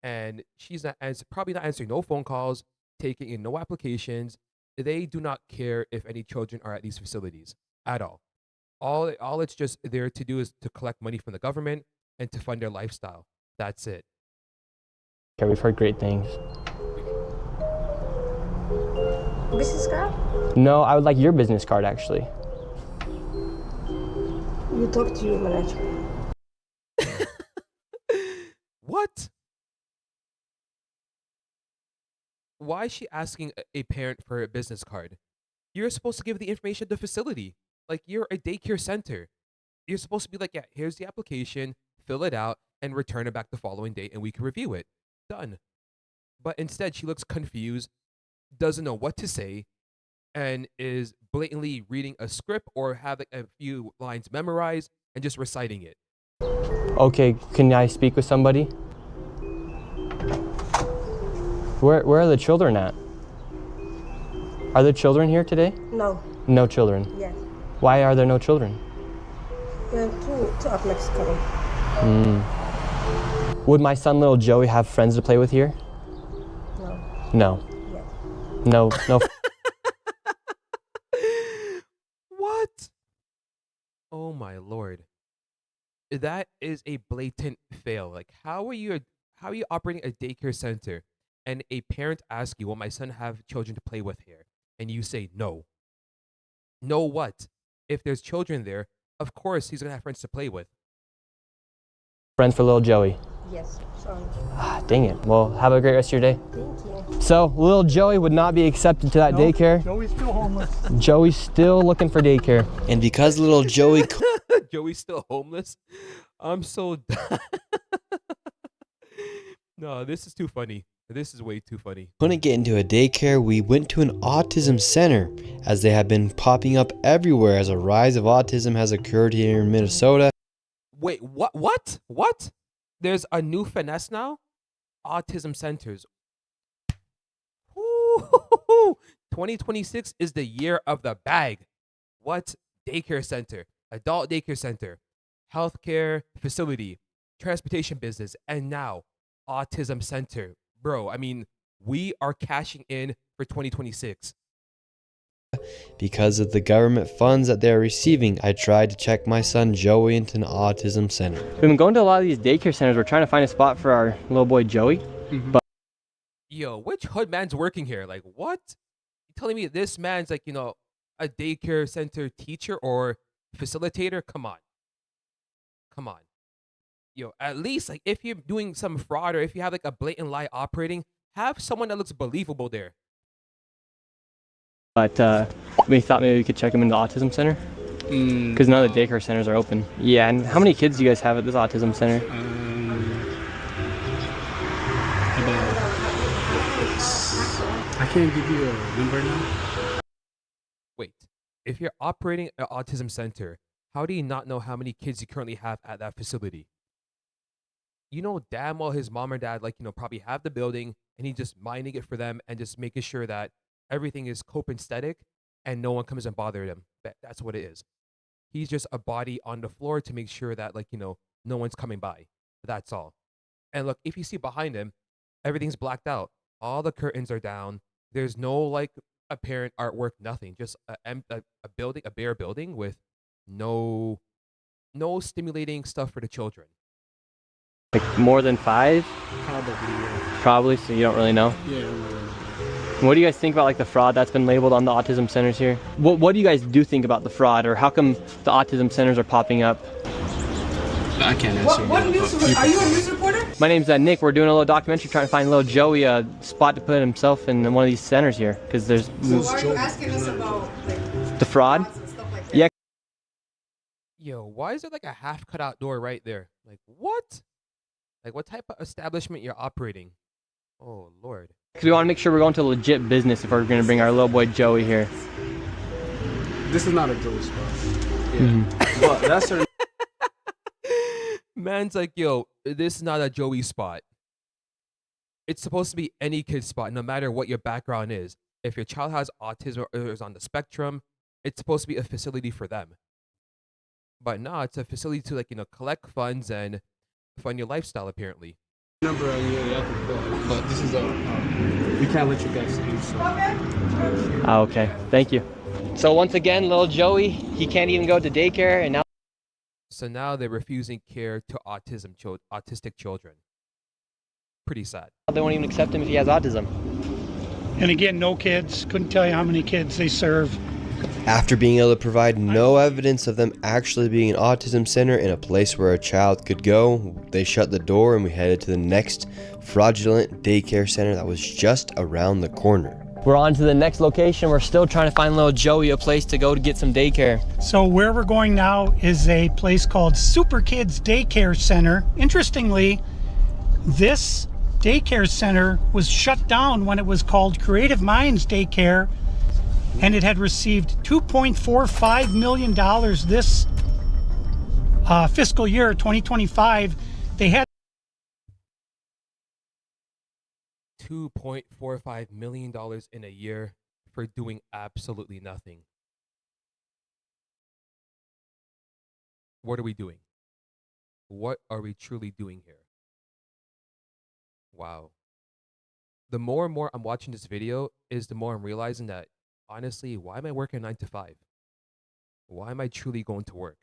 And she's probably not answering no phone calls, taking in no applications. They do not care if any children are at these facilities at all. All it's just there to do is to collect money from the government and to fund their lifestyle. That's it. Okay, we've heard great things. Business card? No, I would like your business card actually. You talk to your manager. What? Why is she asking a parent for a business card? You're supposed to give the information to the facility. Like, you're a daycare center. You're supposed to be like, yeah, here's the application, fill it out, and return it back the following day, and we can review it. Done. But instead, she looks confused, doesn't know what to say, and is blatantly reading a script or have like a few lines memorized and just reciting it. Okay, can I speak with somebody? Where are the children at? Are there children here today? No. No children. Yes. Why are there no children? Two of Mexico. Would my son, little Joey, have friends to play with here? No. No. Yes. No. What? Oh my lord. That is a blatant fail. Like, how are you operating a daycare center and a parent asks you, will my son have children to play with here? And you say no. No what? If there's children there, of course he's gonna have friends to play with. Friends for little Joey. Yes. Sorry. Ah, dang it. Well, have a great rest of your day. Thank you. So, little Joey would not be accepted to that daycare. Joey's still homeless. Joey's still looking for daycare. And because little Joey Joey's still homeless? I'm so done. No, this is too funny. This is way too funny. couldn't get into a daycare, we went to an autism center, as they have been popping up everywhere as a rise of autism has occurred here in Minnesota. Wait, what? What? There's a new finesse now? Autism centers. Ooh, 2026 is the year of the bag. What? Daycare center, adult daycare center, healthcare facility, transportation business, and now autism center. Bro, I mean, we are cashing in for 2026. Because of the government funds that they're receiving, I tried to check my son Joey into an autism center. We've been going to a lot of these daycare centers. We're trying to find a spot for our little boy Joey. But Yo, which hood man's working here? Like, what? You telling me this man's like, a daycare center teacher or facilitator? Come on. Come on. Yo, at least, like, if you're doing some fraud or if you have, like, a blatant lie operating, have someone that looks believable there. we thought maybe we could check him into the autism center. Because none of the daycare centers are open. Yeah, and how many kids do you guys have at this autism center? I can't give you a number now. Wait, if you're operating an autism center, how do you not know how many kids you currently have at that facility? You know damn well his mom or dad, probably have the building and he's just minding it for them and just making sure that everything is copacetic and no one comes and bother him. That's what it is. He's just a body on the floor to make sure that, no one's coming by. That's all. And look, if you see behind him, everything's blacked out. All the curtains are down. There's no, apparent artwork, nothing. Just a building, a bare building with no stimulating stuff for the children. Like more than 5? Probably. Yeah. Probably, so you don't really know? Yeah. What do you guys think about the fraud that's been labeled on the autism centers here? What do you guys do think about the fraud, or how come the autism centers are popping up? I can't answer. What news? Are you a news reporter? My name's Nick. We're doing a little documentary trying to find little Joey a spot to put himself in one of these centers here, because there's So why are you asking us about the fraud. and stuff like that? Yeah. Yo, why is there a half cut out door right there? Like, what? Like, what type of establishment you're operating? Oh, Lord. Because we want to make sure we're going to legit business if we're going to bring our little boy Joey here. This is not a Joey spot. Yeah. But that's her. Man's like, yo, this is not a Joey spot. It's supposed to be any kid's spot, no matter what your background is. If your child has autism or is on the spectrum, it's supposed to be a facility for them. But no, it's a facility to collect funds and fund your lifestyle, apparently. Number but this is we can't let you guys do so. Oh, okay. Thank you. So once again, little Joey, he can't even go to daycare, and now So now they're refusing care to autistic children. Pretty sad. they won't even accept him if he has autism. And again, no kids. Couldn't tell you how many kids they serve. After being able to provide no evidence of them actually being an autism center and a place where a child could go, they shut the door and we headed to the next fraudulent daycare center that was just around the corner. We're on to the next location. We're still trying to find little Joey a place to go to get some daycare. So where we're going now is a place called Super Kids Daycare Center. Interestingly, this daycare center was shut down when it was called Creative Minds Daycare, and it had received $2.45 million this fiscal year, 2025. They had $2.45 million in a year for doing absolutely nothing. What are we doing? What are we truly doing here? Wow. The more and more I'm watching this video is the more I'm realizing that, honestly, why am I working 9 to 5? Why am I truly going to work?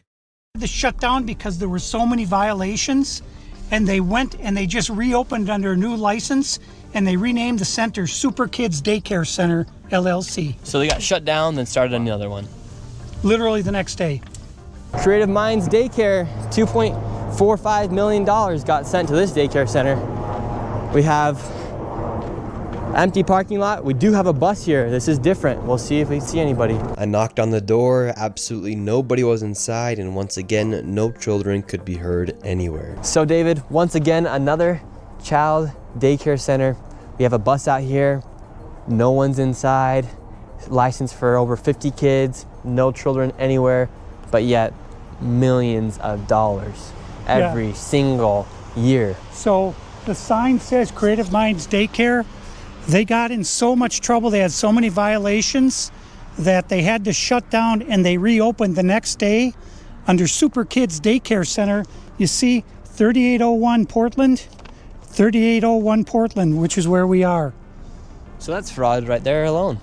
to shut down because there were so many violations, and they went and they just reopened under a new license, and they renamed the center Super Kids Daycare Center, LLC. So they got shut down, then started another one. Literally the next day. Creative Minds Daycare, $2.45 million got sent to this daycare center. We have empty parking lot. We do have a bus here. This is different. We'll see if we see anybody. I knocked on the door. Absolutely nobody was inside, and once again, no children could be heard anywhere. So David, once again, another child daycare center. We have a bus out here. No one's inside. Licensed for over 50 kids. No children anywhere, but yet millions of dollars every single year. So the sign says Creative Minds Daycare. They got in so much trouble, they had so many violations that they had to shut down, and they reopened the next day under Super Kids Daycare Center. You see 3801 Portland, 3801 Portland, which is where we are. So that's fraud right there alone.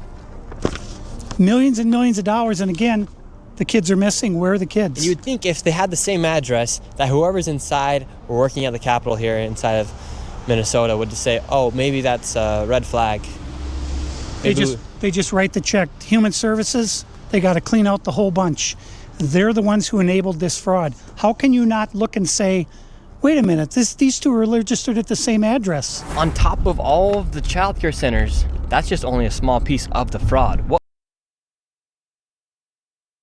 Millions and millions of dollars, and again, the kids are missing. Where are the kids? You would think if they had the same address, that whoever's inside or working at the Capitol here inside of Minnesota would just say, oh, maybe that's a red flag. They just write the check. Human Services, they got to clean out the whole bunch. They're the ones who enabled this fraud. How can you not look and say, wait a minute, these two are registered at the same address? On top of all of the childcare centers, that's just only a small piece of the fraud. What?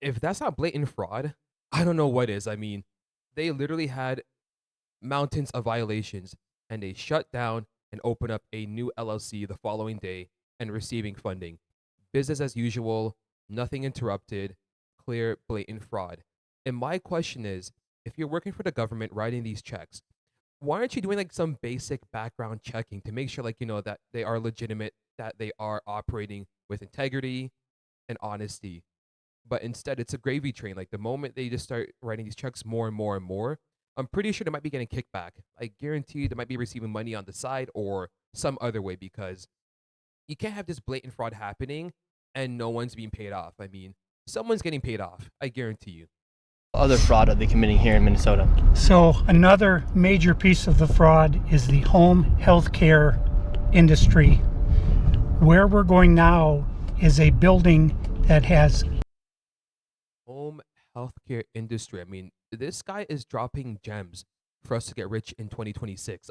If that's not blatant fraud, I don't know what is. I mean, they literally had mountains of violations, and they shut down and open up a new LLC the following day and receiving funding. Business as usual, nothing interrupted, clear, blatant fraud. And my question is, if you're working for the government writing these checks, why aren't you doing like some basic background checking to make sure, like, you know, that they are legitimate, that they are operating with integrity and honesty? But instead, it's a gravy train. Like, the moment they just start writing these checks more and more and more, I'm pretty sure they might be getting kickback. I guarantee they might be receiving money on the side or some other way, because you can't have this blatant fraud happening and no one's being paid off. I mean, someone's getting paid off. I guarantee you. What other fraud are they committing here in Minnesota? So another major piece of the fraud is the home healthcare industry. Where we're going now is a building that has Home healthcare industry. I mean, this guy is dropping gems for us to get rich in 2026.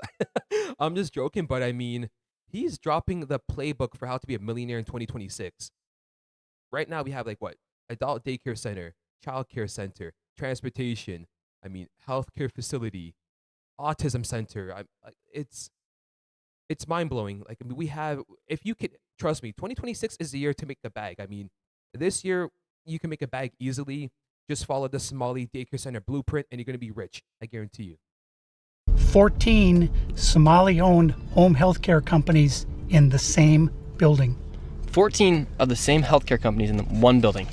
I'm just joking, but I mean, he's dropping the playbook for how to be a millionaire in 2026. Right now, we have like what? Adult daycare center, child care center, transportation. I mean, healthcare facility, autism center. It's mind blowing. Like, I mean, we have. If you could trust me, 2026 is the year to make the bag. I mean, this year you can make a bag easily. Just follow the Somali Daycare Center blueprint, and you're going to be rich. I guarantee you. 14 Somali-owned home healthcare companies in the same building. 14 of the same healthcare companies in one building.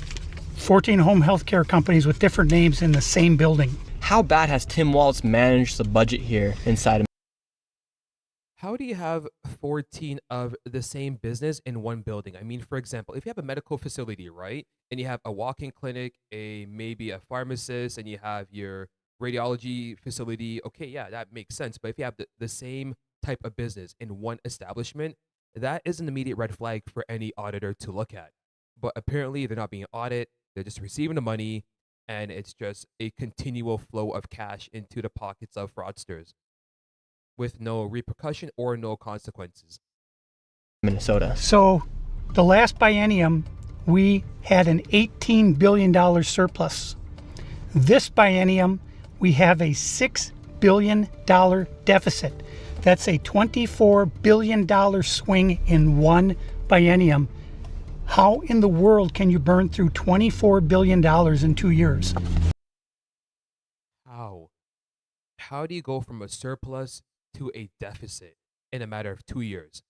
14 home healthcare companies with different names in the same building. How bad has Tim Walz managed the budget here inside of? How do you have 14 of the same business in one building? I mean, for example, if you have a medical facility, right, and you have a walk-in clinic, maybe a pharmacist, and you have your radiology facility, okay, yeah, that makes sense. But if you have the same type of business in one establishment, that is an immediate red flag for any auditor to look at. But apparently, they're not being audited. They're just receiving the money, and it's just a continual flow of cash into the pockets of fraudsters, with no repercussion or no consequences. Minnesota. So The last biennium, we had an $18 billion surplus. This biennium, we have a $6 billion deficit. That's a $24 billion swing in one biennium. How in the world can you burn through $24 billion in 2 years? How? How do you go from a surplus to a deficit in a matter of 2 years?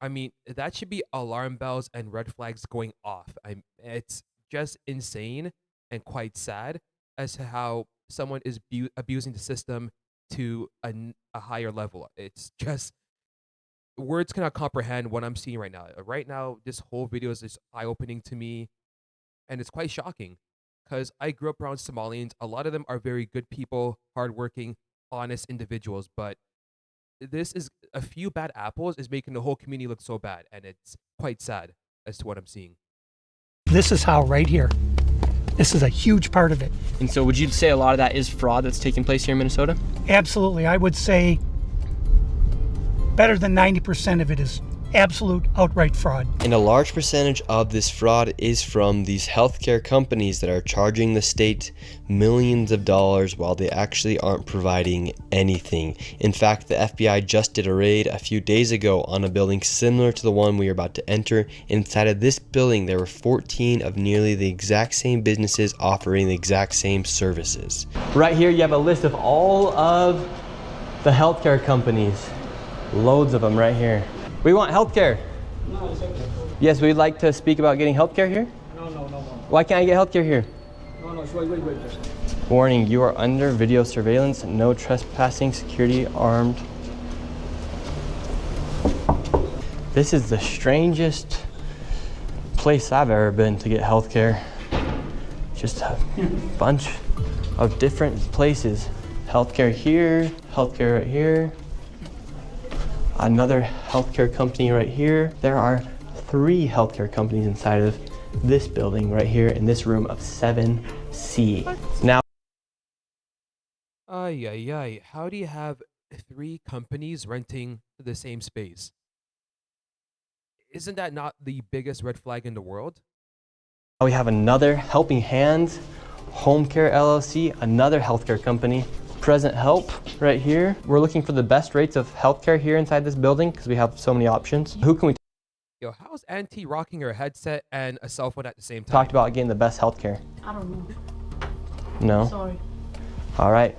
I mean, that should be alarm bells and red flags going off. It's just insane and quite sad as to how someone is abusing the system to a higher level. It's just words cannot comprehend what I'm seeing right now. Right now, this whole video is just eye-opening to me, and it's quite shocking because I grew up around Somalians. A lot of them are very good people, hardworking, honest individuals, but this is a few bad apples is making the whole community look so bad, and it's quite sad as to what I'm seeing. This is how right here. This is a huge part of it. And so would you say a lot of that is fraud that's taking place here in Minnesota? Absolutely. I would say better than 90% of it is absolute outright fraud. And a large percentage of this fraud is from these healthcare companies that are charging the state millions of dollars while they actually aren't providing anything. In fact, the FBI just did a raid a few days ago on a building similar to the one we are about to enter. Inside of this building, there were 14 of nearly the exact same businesses offering the exact same services. Right here, you have a list of all of the healthcare companies. Loads of them right here. We want healthcare. No, it's okay. Yes, we'd like to speak about getting healthcare here. No. Why can't I get healthcare here? No, wait. Just. Warning, you are under video surveillance. No trespassing, security armed. This is the strangest place I've ever been to get healthcare. Just a bunch of different places. Healthcare here, healthcare right here. Another healthcare company right here. There are 3 healthcare companies inside of this building right here in this room of 7C. Now, How do you have 3 companies renting the same space? Isn't that not the biggest red flag in the world? we have another Helping Hands Home Care LLC, another healthcare company. Present Help right here. We're looking for the best rates of healthcare here inside this building because we have so many options. Who can we Yo, how's Auntie rocking her headset and a cell phone at the same time? talk about getting the best healthcare? I don't know. No? Sorry. All right.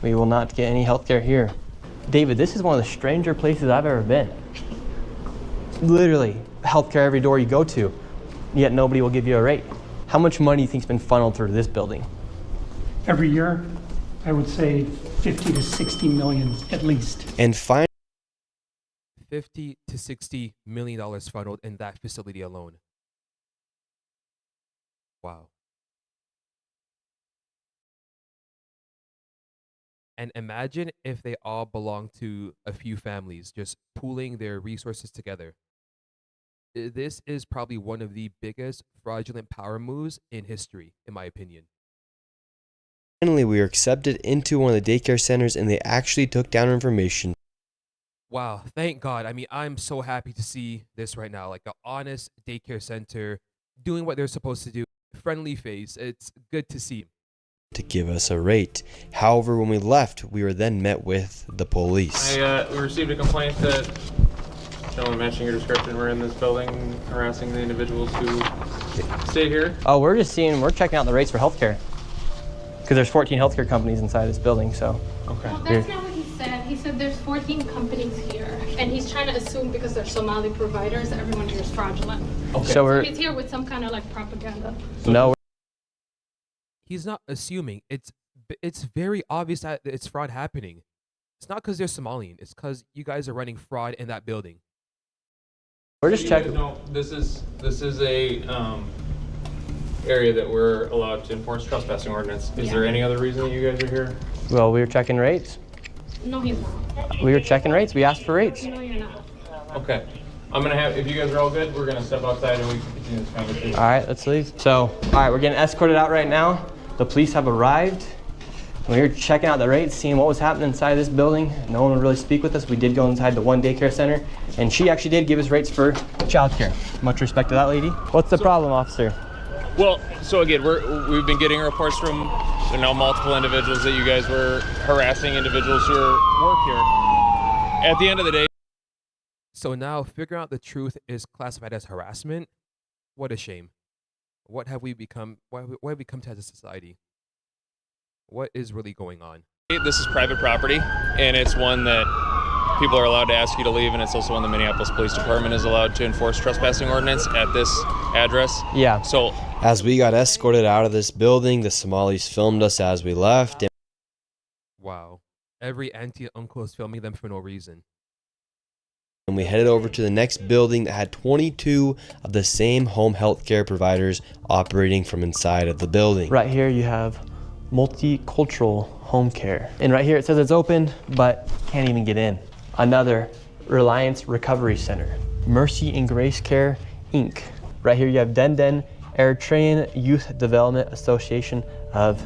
We will not get any healthcare here. David, this is one of the stranger places I've ever been. Literally, healthcare every door you go to, yet nobody will give you a rate. How much money do you think's been funneled through this building? Every year, I would say 50 to 60 million at least. And finally, $50 to $60 million funneled in that facility alone. Wow. And imagine if they all belong to a few families, just pooling their resources together. This is probably one of the biggest fraudulent power moves in history, in my opinion. we were accepted into one of the daycare centers and they actually took down our information. Wow, thank God. I mean, I'm so happy to see this right now. Like an honest daycare center doing what they're supposed to do. Friendly face. It's good to see. To give us a rate. However, when we left, we were then met with the police. We received a complaint that gentlemen matching your description were in this building harassing the individuals who stay here. Oh, we're checking out the rates for healthcare. Because there's 14 healthcare companies inside this building, so. Okay. Well, that's not what he said. He said there's 14 companies here, and he's trying to assume because they're Somali providers, everyone here is fraudulent. Okay. So he's here with some kind of like propaganda. No. He's not assuming. It's very obvious that it's fraud happening. It's not because they're Somalian. It's because you guys are running fraud in that building. We're just checking. No, this is a area that we're allowed to enforce trespassing ordinance. Is there any other reason that you guys are here? Well, we were checking rates. No, he's not. We were checking rates. We asked for rates. No, you're not. Okay. I'm gonna have, if you guys are all good, we're gonna step outside and we can continue this conversation. All right, let's leave. So, all right, we're getting escorted out right now. The police have arrived. We were checking out the rates, seeing what was happening inside this building. No one would really speak with us. We did go inside the one daycare center, and she actually did give us rates for childcare. Much respect to that lady. What's the problem, officer? Well, so again, we've been getting reports from multiple individuals that you guys were harassing individuals who work here. At the end of the day. So now figuring out the truth is classified as harassment. What a shame. What have we become? What have we come to as a society? What is really going on? This is private property, and it's one that people are allowed to ask you to leave, and it's also one the Minneapolis Police Department is allowed to enforce trespassing ordinance at this address. Yeah. So as we got escorted out of this building, the Somalis filmed us as we left. Wow. Every auntie and uncle is filming them for no reason. And we headed over to the next building that had 22 of the same home health care providers operating from inside of the building. Right here you have multicultural home care. And right here it says it's open, but can't even get in. Another Reliance Recovery Center. Mercy and Grace Care, Inc. Right here you have Denden Eritrean Youth Development Association of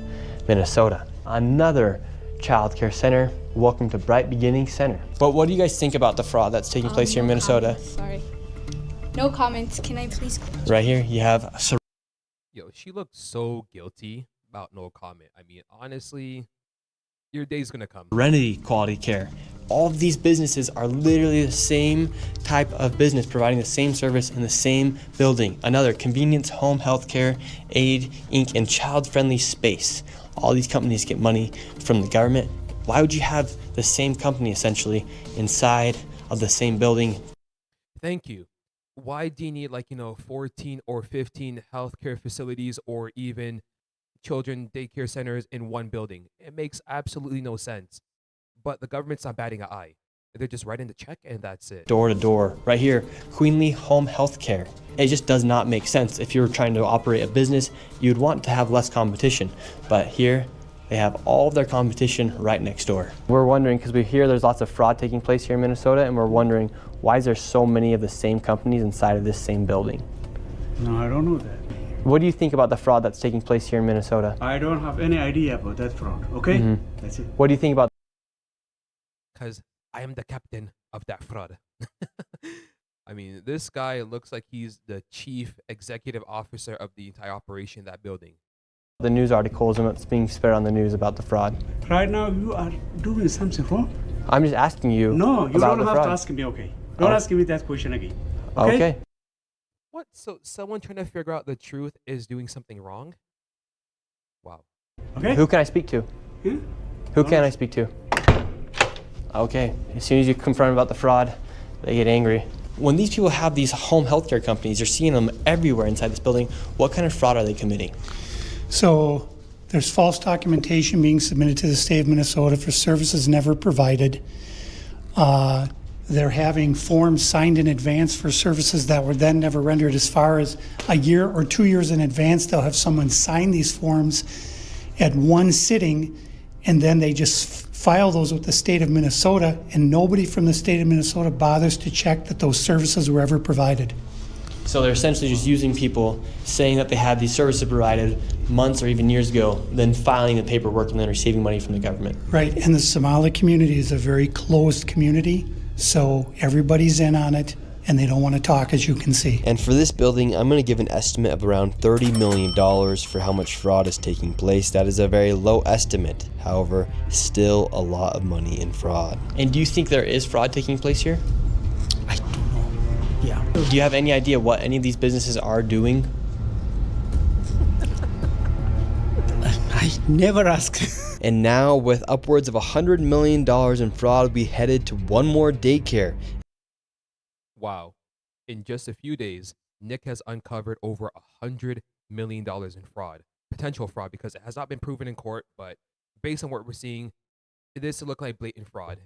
Minnesota. Another child care center. Welcome to Bright Beginning Center. But what do you guys think about the fraud that's taking place here in Minnesota? Sorry. No comments. Can I please? Right here you have Yo, she looked so guilty about no comment. I mean, honestly, your day's gonna come. Serenity Quality Care. All of these businesses are literally the same type of business, providing the same service in the same building. Another Convenience Home Health Care, Aid, Inc., and Child Friendly Space. All these companies get money from the government. Why would you have the same company essentially inside of the same building? Thank you. Why do you need 14 or 15 healthcare facilities or even children daycare centers in one building? It makes absolutely no sense. But the government's not batting an eye. They're just writing the check and that's it. Door to door. Right here, Queenly Home Health Care. It just does not make sense. If you're trying to operate a business, you'd want to have less competition. But here, they have all of their competition right next door. We're wondering, because we hear there's lots of fraud taking place here in Minnesota, and we're wondering, why is there so many of the same companies inside of this same building? No, I don't know that. What do you think about the fraud that's taking place here in Minnesota? I don't have any idea about that fraud, okay? That's it. What do you think about? Because I am the captain of that fraud. I mean, this guy looks like he's the chief executive officer of the entire operation in that building. The news articles and what's being spread on the news about the fraud. Right now, you are doing something wrong. I'm just asking you. No, you about don't the have fraud. to ask me, okay? Don't ask me that question again. Okay. What? So someone trying to figure out the truth is doing something wrong? Wow. Okay. Who can I speak to? Who can I speak to? Okay. As soon as you confront about the fraud, they get angry. When these people have these home healthcare companies, you're seeing them everywhere inside this building. What kind of fraud are they committing? So there's false documentation being submitted to the state of Minnesota for services never provided. They're having forms signed in advance for services that were then never rendered. As far as a year or 2 years in advance, they'll have someone sign these forms at one sitting, and then they just file those with the state of Minnesota, and nobody from the state of Minnesota bothers to check that those services were ever provided. So they're essentially just using people saying that they had these services provided months or even years ago, then filing the paperwork and then receiving money from the government. Right, and the Somali community is a very closed community, so everybody's in on it, and they don't want to talk, as you can see. And for this building, I'm going to give an estimate of around $30 million for how much fraud is taking place. That is a very low estimate. However, still a lot of money in fraud. And do you think there is fraud taking place here? I don't know. Yeah. Do you have any idea what any of these businesses are doing? I never ask. And now, with upwards of $100 million in fraud, we headed to one more daycare. Wow. In just a few days, Nick has uncovered over $100 million in fraud. Potential fraud, because it has not been proven in court, but based on what we're seeing, it is to look like blatant fraud.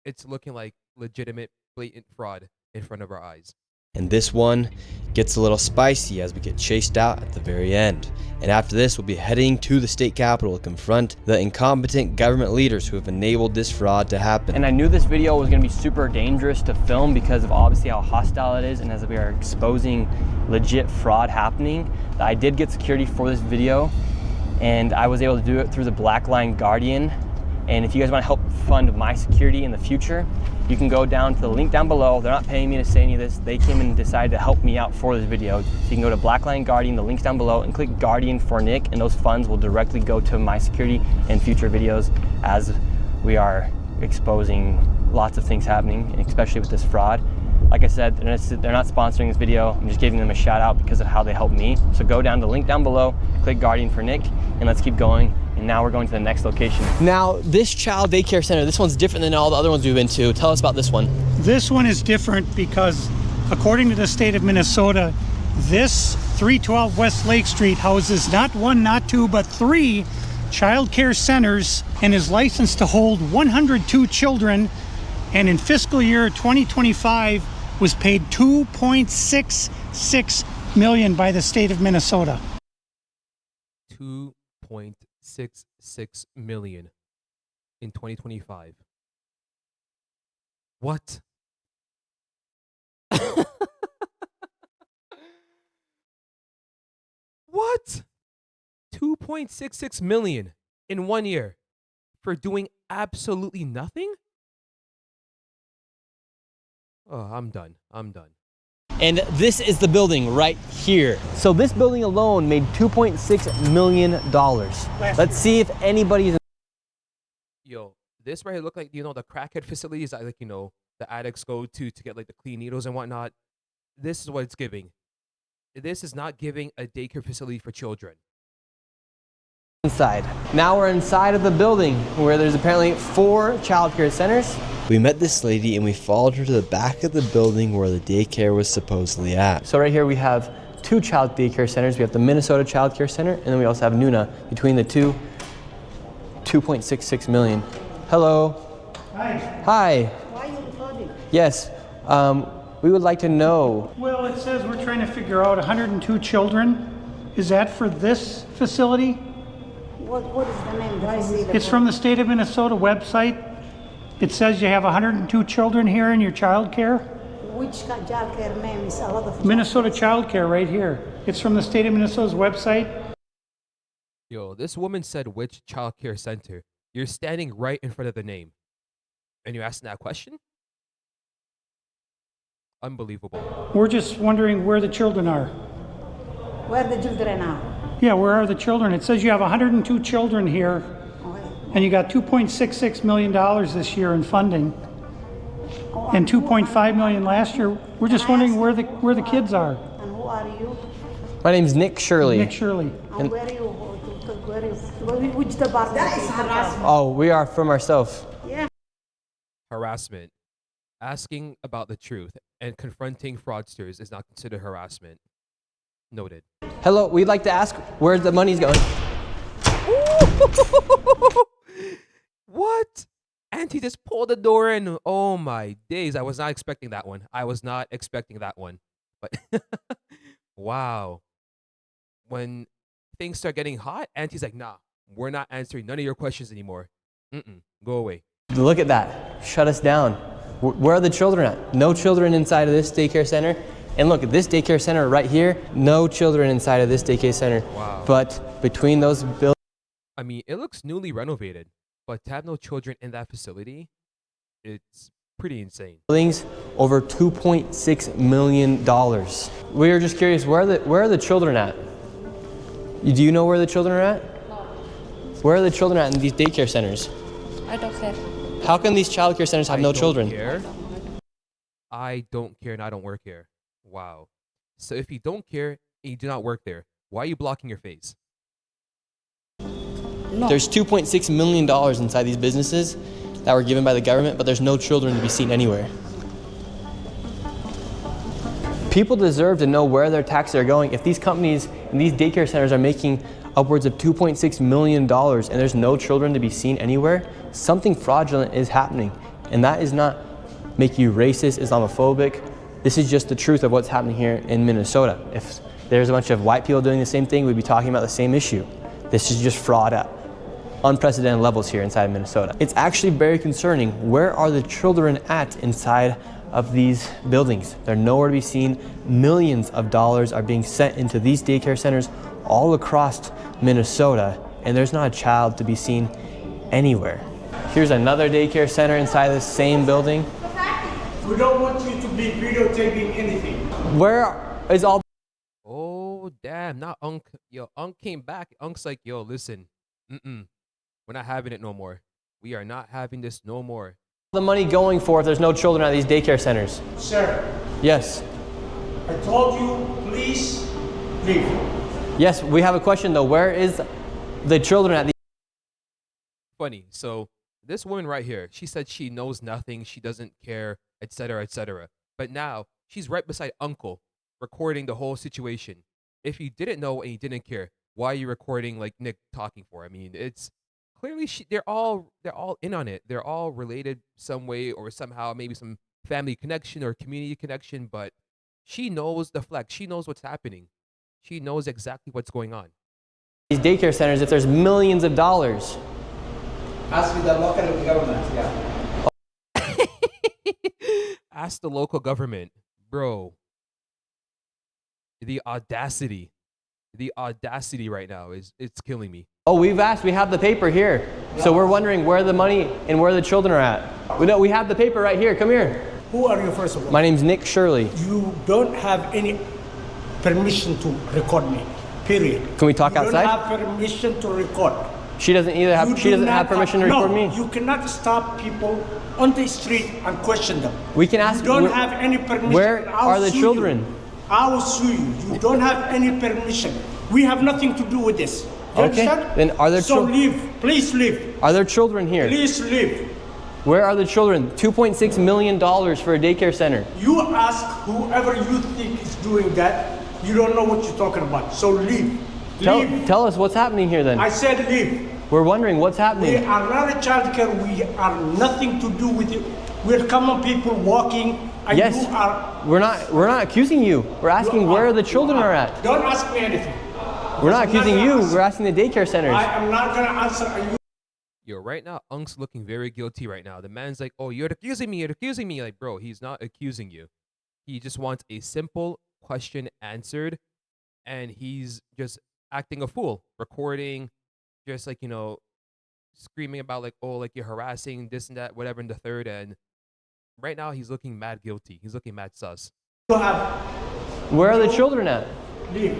It's looking like legitimate, blatant fraud in front of our eyes. And this one gets a little spicy as we get chased out at the very end. And after this, we'll be heading to the state capitol to confront the incompetent government leaders who have enabled this fraud to happen. And I knew this video was going to be super dangerous to film because of obviously how hostile it is, and as we are exposing legit fraud happening. I did get security for this video, and I was able to do it through the Black Line Guardian. And if you guys want to help fund my security in the future, you can go down to the link down below. They're not paying me to say any of this. They came and decided to help me out for this video. So you can go to Black Line Guardian, the link's down below, and click Guardian for Nick, and those funds will directly go to my security and future videos as we are exposing lots of things happening, especially with this fraud. Like I said, they're not sponsoring this video. I'm just giving them a shout out because of how they helped me. So go down to the link down below, click Guardian for Nick, and let's keep going. And now we're going to the next location. Now, this child daycare center, this one's different than all the other ones we've been to. Tell us about this one. This one is different because according to the state of Minnesota, this 312 West Lake Street houses not one, not two, but 3 child care centers and is licensed to hold 102 children, and in fiscal year 2025 was paid $2.66 million by the state of Minnesota. 2.66 million in 2025. What? What? 2.66 million in 1 year for doing absolutely nothing? Oh, I'm done. I'm done. And this is the building right here. So this building alone made $2.6 million. Let's see if anybody's. Yo, this right here look like, you know, the crackhead facilities that, like, you know, the addicts go to get like the clean needles and whatnot. This is what it's giving. This is not giving a daycare facility for children. Inside. Now we're inside of the building where there's apparently 4 child care centers. We met this lady and we followed her to the back of the building where the daycare was supposedly at. So right here we have 2 child daycare centers. We have the Minnesota Child Care Center, and then we also have Nuna. Between the two, 2.66 million. Hello. Hi. Hi. Why are you recording? Yes. We would like to know. Well, it says we're trying to figure out 102 children. Is that for this facility? What is the name? Why is it? It's from the state of Minnesota website. It says you have 102 children here in your child care. Which child care name is a lot of Minnesota Child Care right here. It's from the state of Minnesota's website. Yo, this woman said which child care center. You're standing right in front of the name. And you're asking that question? Unbelievable. We're just wondering where the children are. Where the children are? Yeah, where are the children? It says you have 102 children here, and you got $2.66 million this year in funding, and $2.5 million last year. We're just wondering where the kids are. And who are you? My name's Nick Shirley. Nick Shirley. And where are you? Which department? That is harassment. Oh, we are from ourselves. Yeah. Harassment. Asking about the truth and confronting fraudsters is not considered harassment. Noted. Hello, we'd like to ask where the money's going. What? Auntie just pulled the door in. Oh my days. I was not expecting that one. I was not expecting that one. But wow. When things start getting hot, Auntie's like, nah, we're not answering none of your questions anymore. Go away. Look at that. Shut us down. Where are the children at? No children inside of this daycare center. And look at this daycare center right here. No children inside of this daycare center. Wow. But between those buildings. I mean, it looks newly renovated, but to have no children in that facility, it's pretty insane. Buildings over $2.6 million. We are just curious, where are the children at? Do you know where the children are at? No. Where are the children at in these daycare centers? I don't care. How can these child care centers have no children? I don't care and I don't work here. Wow. So if you don't care and you do not work there, why are you blocking your face? No. There's $2.6 million inside these businesses that were given by the government, but there's no children to be seen anywhere. People deserve to know where their taxes are going. If these companies and these daycare centers are making upwards of $2.6 million and there's no children to be seen anywhere, something fraudulent is happening. And that is not making you racist, Islamophobic. This is just the truth of what's happening here in Minnesota. If there's a bunch of white people doing the same thing, we'd be talking about the same issue. This is just fraud at unprecedented levels here inside of Minnesota. It's actually very concerning. Where are the children at inside of these buildings? They're nowhere to be seen. Millions of dollars are being sent into these daycare centers all across Minnesota, and there's not a child to be seen anywhere. Here's another daycare center inside this same building. We don't want you to be videotaping anything. Where is all... Oh, damn. Not Unc. Yo, Unc came back. Unc's like, yo, listen. We're not having it no more. We are not having this no more. the money going for if there's no children at these daycare centers? Sir, Yes. I told you, please leave. Yes, we have a question though. Where is the children at the... Funny. So this woman right here, she said she knows nothing, she doesn't care, etc., etc. But now she's right beside Uncle, recording the whole situation. If you didn't know and you didn't care, why are you recording like Nick talking for? I mean, it's clearly they're all in on it. They're all related some way or somehow, maybe some family connection or community connection. But she knows the flex. She knows what's happening. She knows exactly what's going on. these daycare centers if there's millions of dollars? Ask the local government, yeah. Ask the local government, bro. The audacity right now it's killing me. Oh, we've asked. We have the paper here. So we're wondering where the money and where the children are at. We have the paper right here. Come here. Who are you, first of all? My name's Nick Shirley. You don't have any permission to record me, period. Can we talk outside? You don't have permission to record. She doesn't either have. She doesn't have permission to record me. No, you cannot stop people on the street and question them. We can ask. You don't have any permission. Where are the children? I will sue you. You don't have any permission. We have nothing to do with this. You understand? Then are there So leave. Please leave. Are there children here? Please leave. Where are the children? $2.6 million for a daycare center. You ask whoever you think is doing that. You don't know what you're talking about. So leave. Leave. Tell us what's happening here then. I said leave. We're wondering what's happening. We are not a child care. We are nothing to do with you. We're common people walking. And Yes. You are. We're not accusing you. We're asking where the children are at. Don't ask me anything. We're not accusing you. We're asking the daycare centers. I am not gonna answer you. Yo, right now, Unc's looking very guilty right now. The man's like, oh, you're accusing me. Like, bro, he's not accusing you. He just wants a simple question answered, and he's just acting a fool, recording, just like, screaming about like, oh, like you're harassing this and that, whatever, and the third. And right now, he's looking mad guilty. He's looking mad sus. Where are the children at? Leave.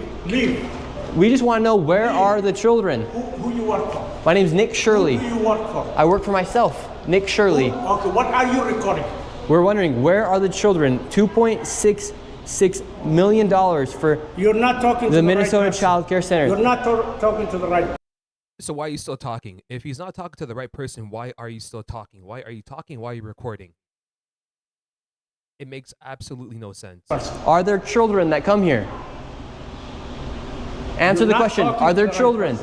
We just want to know where are the children. Who you work for? My name's Nick Shirley. Who do you work for? I work for myself, Nick Shirley. Okay, what are you recording? We're wondering where are the children? $2.66 million for You're not talking to the the Minnesota right Child Care Center. You're not talking to the right. So why are you still talking? If he's not talking to the right person, why are you still talking? Why are you talking? Why are you recording? It makes absolutely no sense. Are there children that come here? Answer the question. Are there children?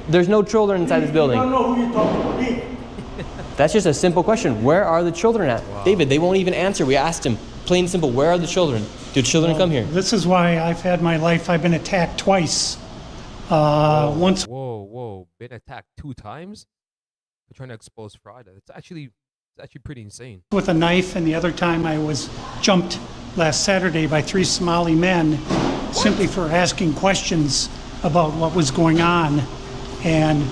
There's no children inside this building. I don't know who you're talking to. Leave. That's just a simple question. Where are the children at? Wow. David, they won't even answer. We asked him. Plain and simple. Where are the children? Do children come here? This is why I've had my life. I've been attacked twice. Once. Whoa. Been attacked 2 times? They're trying to expose fraud. It's actually pretty insane. With a knife, and the other time I was jumped last Saturday by 3 Somali men simply for asking questions about what was going on. And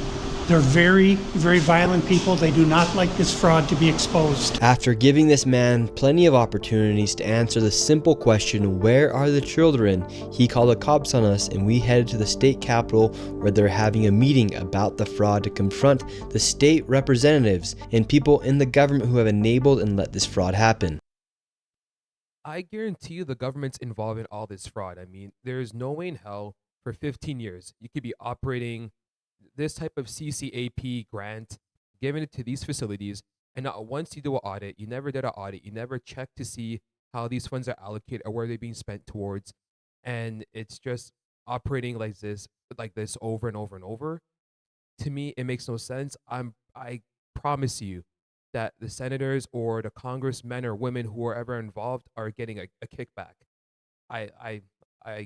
they're very, very violent people. They do not like this fraud to be exposed. After giving this man plenty of opportunities to answer the simple question, where are the children, he called the cops on us and we headed to the state capitol where they're having a meeting about the fraud to confront the state representatives and people in the government who have enabled and let this fraud happen. I guarantee you the government's involved in all this fraud. I mean, there's no way in hell for 15 years you could be operating this type of CCAP grant, giving it to these facilities, and not once you do an audit, you never did an audit, you never checked to see how these funds are allocated or where they're being spent towards, and it's just operating like this over and over and over. To me, it makes no sense. I promise you that the senators or the congressmen or women who are ever involved are getting a kickback. I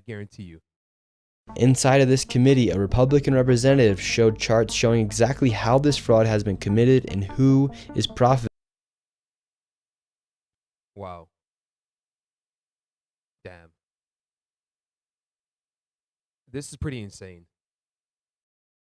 guarantee you. Inside of this committee, a Republican representative showed charts showing exactly how this fraud has been committed and who is profiting. Wow. Damn. This is pretty insane.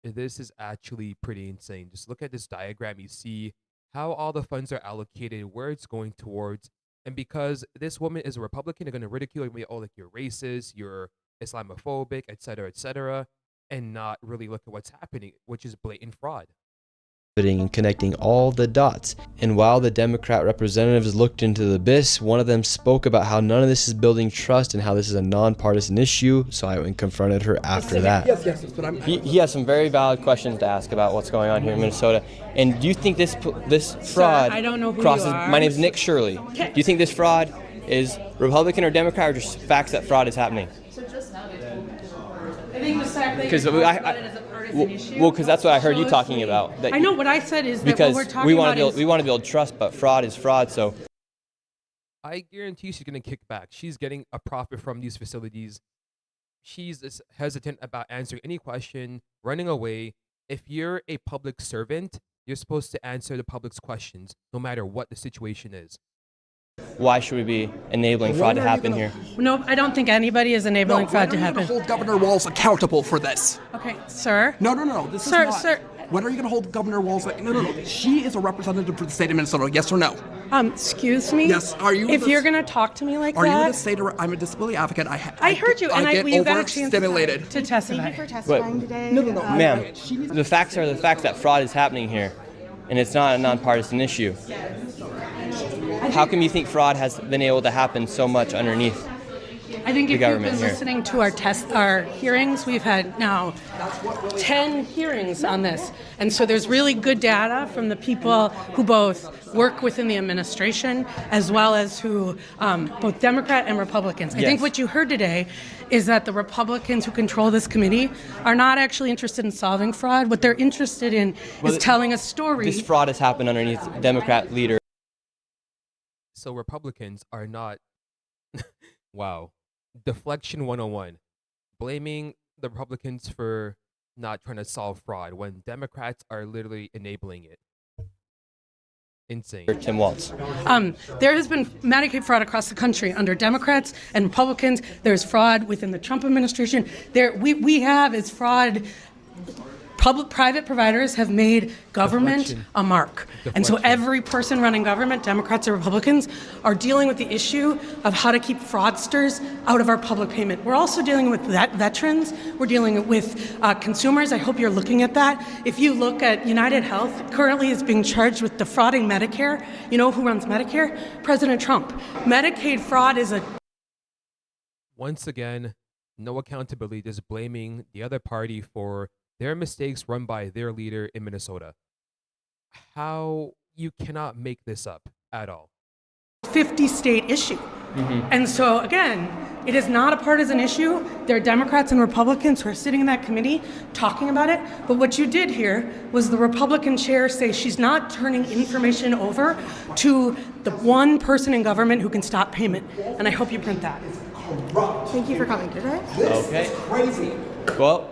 This is actually pretty insane. Just look at this diagram. You see how all the funds are allocated, where it's going towards. And because this woman is a Republican, they're going to ridicule you, oh, like you're racist, you're Islamophobic, etc., and not really look at what's happening, which is blatant fraud. And connecting all the dots. And while the Democrat representatives looked into the abyss, one of them spoke about how none of this is building trust and how this is a nonpartisan issue. So I went and confronted her after that. Yes, but I'm. He has some very valid questions to ask about what's going on here in Minnesota. And do you think this fraud I don't know who crosses? you are. My name is Nick Shirley. Okay. Do you think this fraud is Republican or Democrat, or just facts that fraud is happening? I think the fact that Because you're talking about it as a partisan issue. Well, because that's what I heard you shows talking me- about. That I know what I said is that because what we're talking we want about to build is we want to build trust, but fraud is fraud. So I guarantee she's going to kick back. She's getting a profit from these facilities. She's hesitant about answering any question, running away. If you're a public servant, you're supposed to answer the public's questions, no matter what the situation is. why should we be enabling fraud to happen here? no. I don't think anybody is enabling fraud to When are you happen. going to hold Governor Walz accountable for this? Okay, sir. No. This Sir, is not. sir. When are you going to hold Governor Walz? No. She is a representative for the state of Minnesota. Yes or no? Excuse me. Yes. Are you? If you're gonna talk to me like Are you that, the state? I'm a disability advocate. I heard you, and get you got a chance overstimulated. to testify. Thank you for testifying today. No. Ma'am, the facts are the facts that fraud is happening here, and it's not a nonpartisan issue. How come you think fraud has been able to happen so much underneath? I think the if you've government been here? listening to our hearings, we've had now 10 hearings on this. And so there's really good data from the people who both work within the administration as well as who, both Democrat and Republicans. I think Yes. what you heard today is that the Republicans who control this committee are not actually interested in solving fraud. What they're interested in is telling a story. This fraud has happened underneath Democrat leader. So Republicans are not, wow, deflection 101, blaming the Republicans for not trying to solve fraud when Democrats are literally enabling it. Insane. Tim Walz. There has been Medicaid fraud across the country under Democrats and Republicans. There's fraud within the Trump administration. We have is fraud. Private providers have made government Deflection. a mark. And so every person running government, Democrats or Republicans, are dealing with the issue of how to keep fraudsters out of our public payment. We're also dealing with veterans. We're dealing with consumers. I hope you're looking at that. If you look at United Health, currently is being charged with defrauding Medicare. You know who runs Medicare? President Trump. Medicaid fraud is a Once again, no accountability, just blaming the other party for their mistakes run by their leader in Minnesota. How you cannot make this up at all. 50-state issue. And so, again, it is not a partisan issue. There are Democrats and Republicans who are sitting in that committee talking about it. But what you did here was the Republican chair say she's not turning information over to the one person in government who can stop payment. And I hope you print that. Thank you for coming today. Okay. Crazy. Well,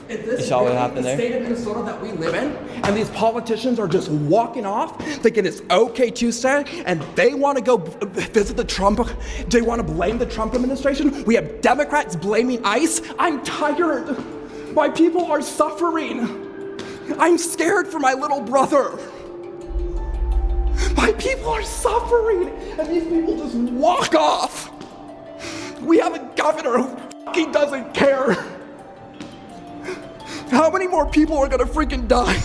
If you this saw what is happened the there? state of Minnesota that we live in, and these politicians are just walking off, thinking it's okay Tuesday, and they want to go visit the Trump, they want to blame the Trump administration. We have Democrats blaming ICE. I'm tired. My people are suffering. I'm scared for my little brother. My people are suffering, and these people just walk off. We have a governor who fucking doesn't care. How many more people are gonna freaking die?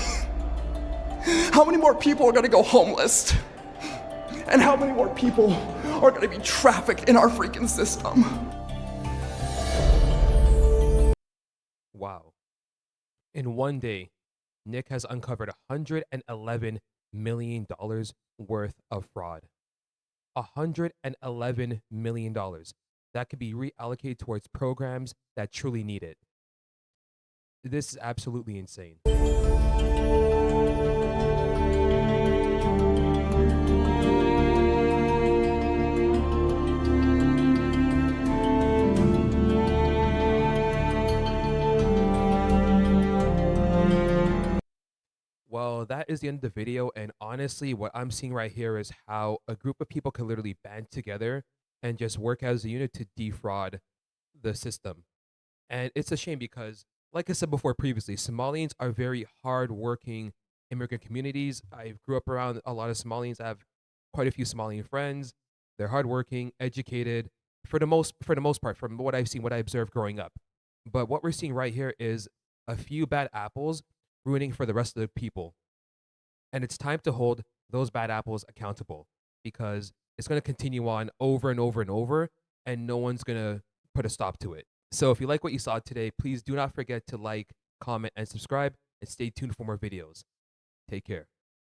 How many more people are gonna go homeless? And how many more people are gonna be trafficked in our freaking system? Wow. In one day, Nick has uncovered $111 million worth of fraud. $111 million. That could be reallocated towards programs that truly need it. This is absolutely insane. Well, that is the end of the video, and honestly, what I'm seeing right here is how a group of people can literally band together and just work as a unit to defraud the system. And it's a shame because like I said before previously, Somalians are very hardworking immigrant communities. I grew up around a lot of Somalians. I have quite a few Somalian friends. They're hardworking, educated, for the most part, from what I've seen, what I observed growing up. But what we're seeing right here is a few bad apples ruining for the rest of the people. And it's time to hold those bad apples accountable because it's going to continue on over and over and over, and no one's going to put a stop to it. So if you like what you saw today, please do not forget to like, comment, and subscribe, and stay tuned for more videos. Take care.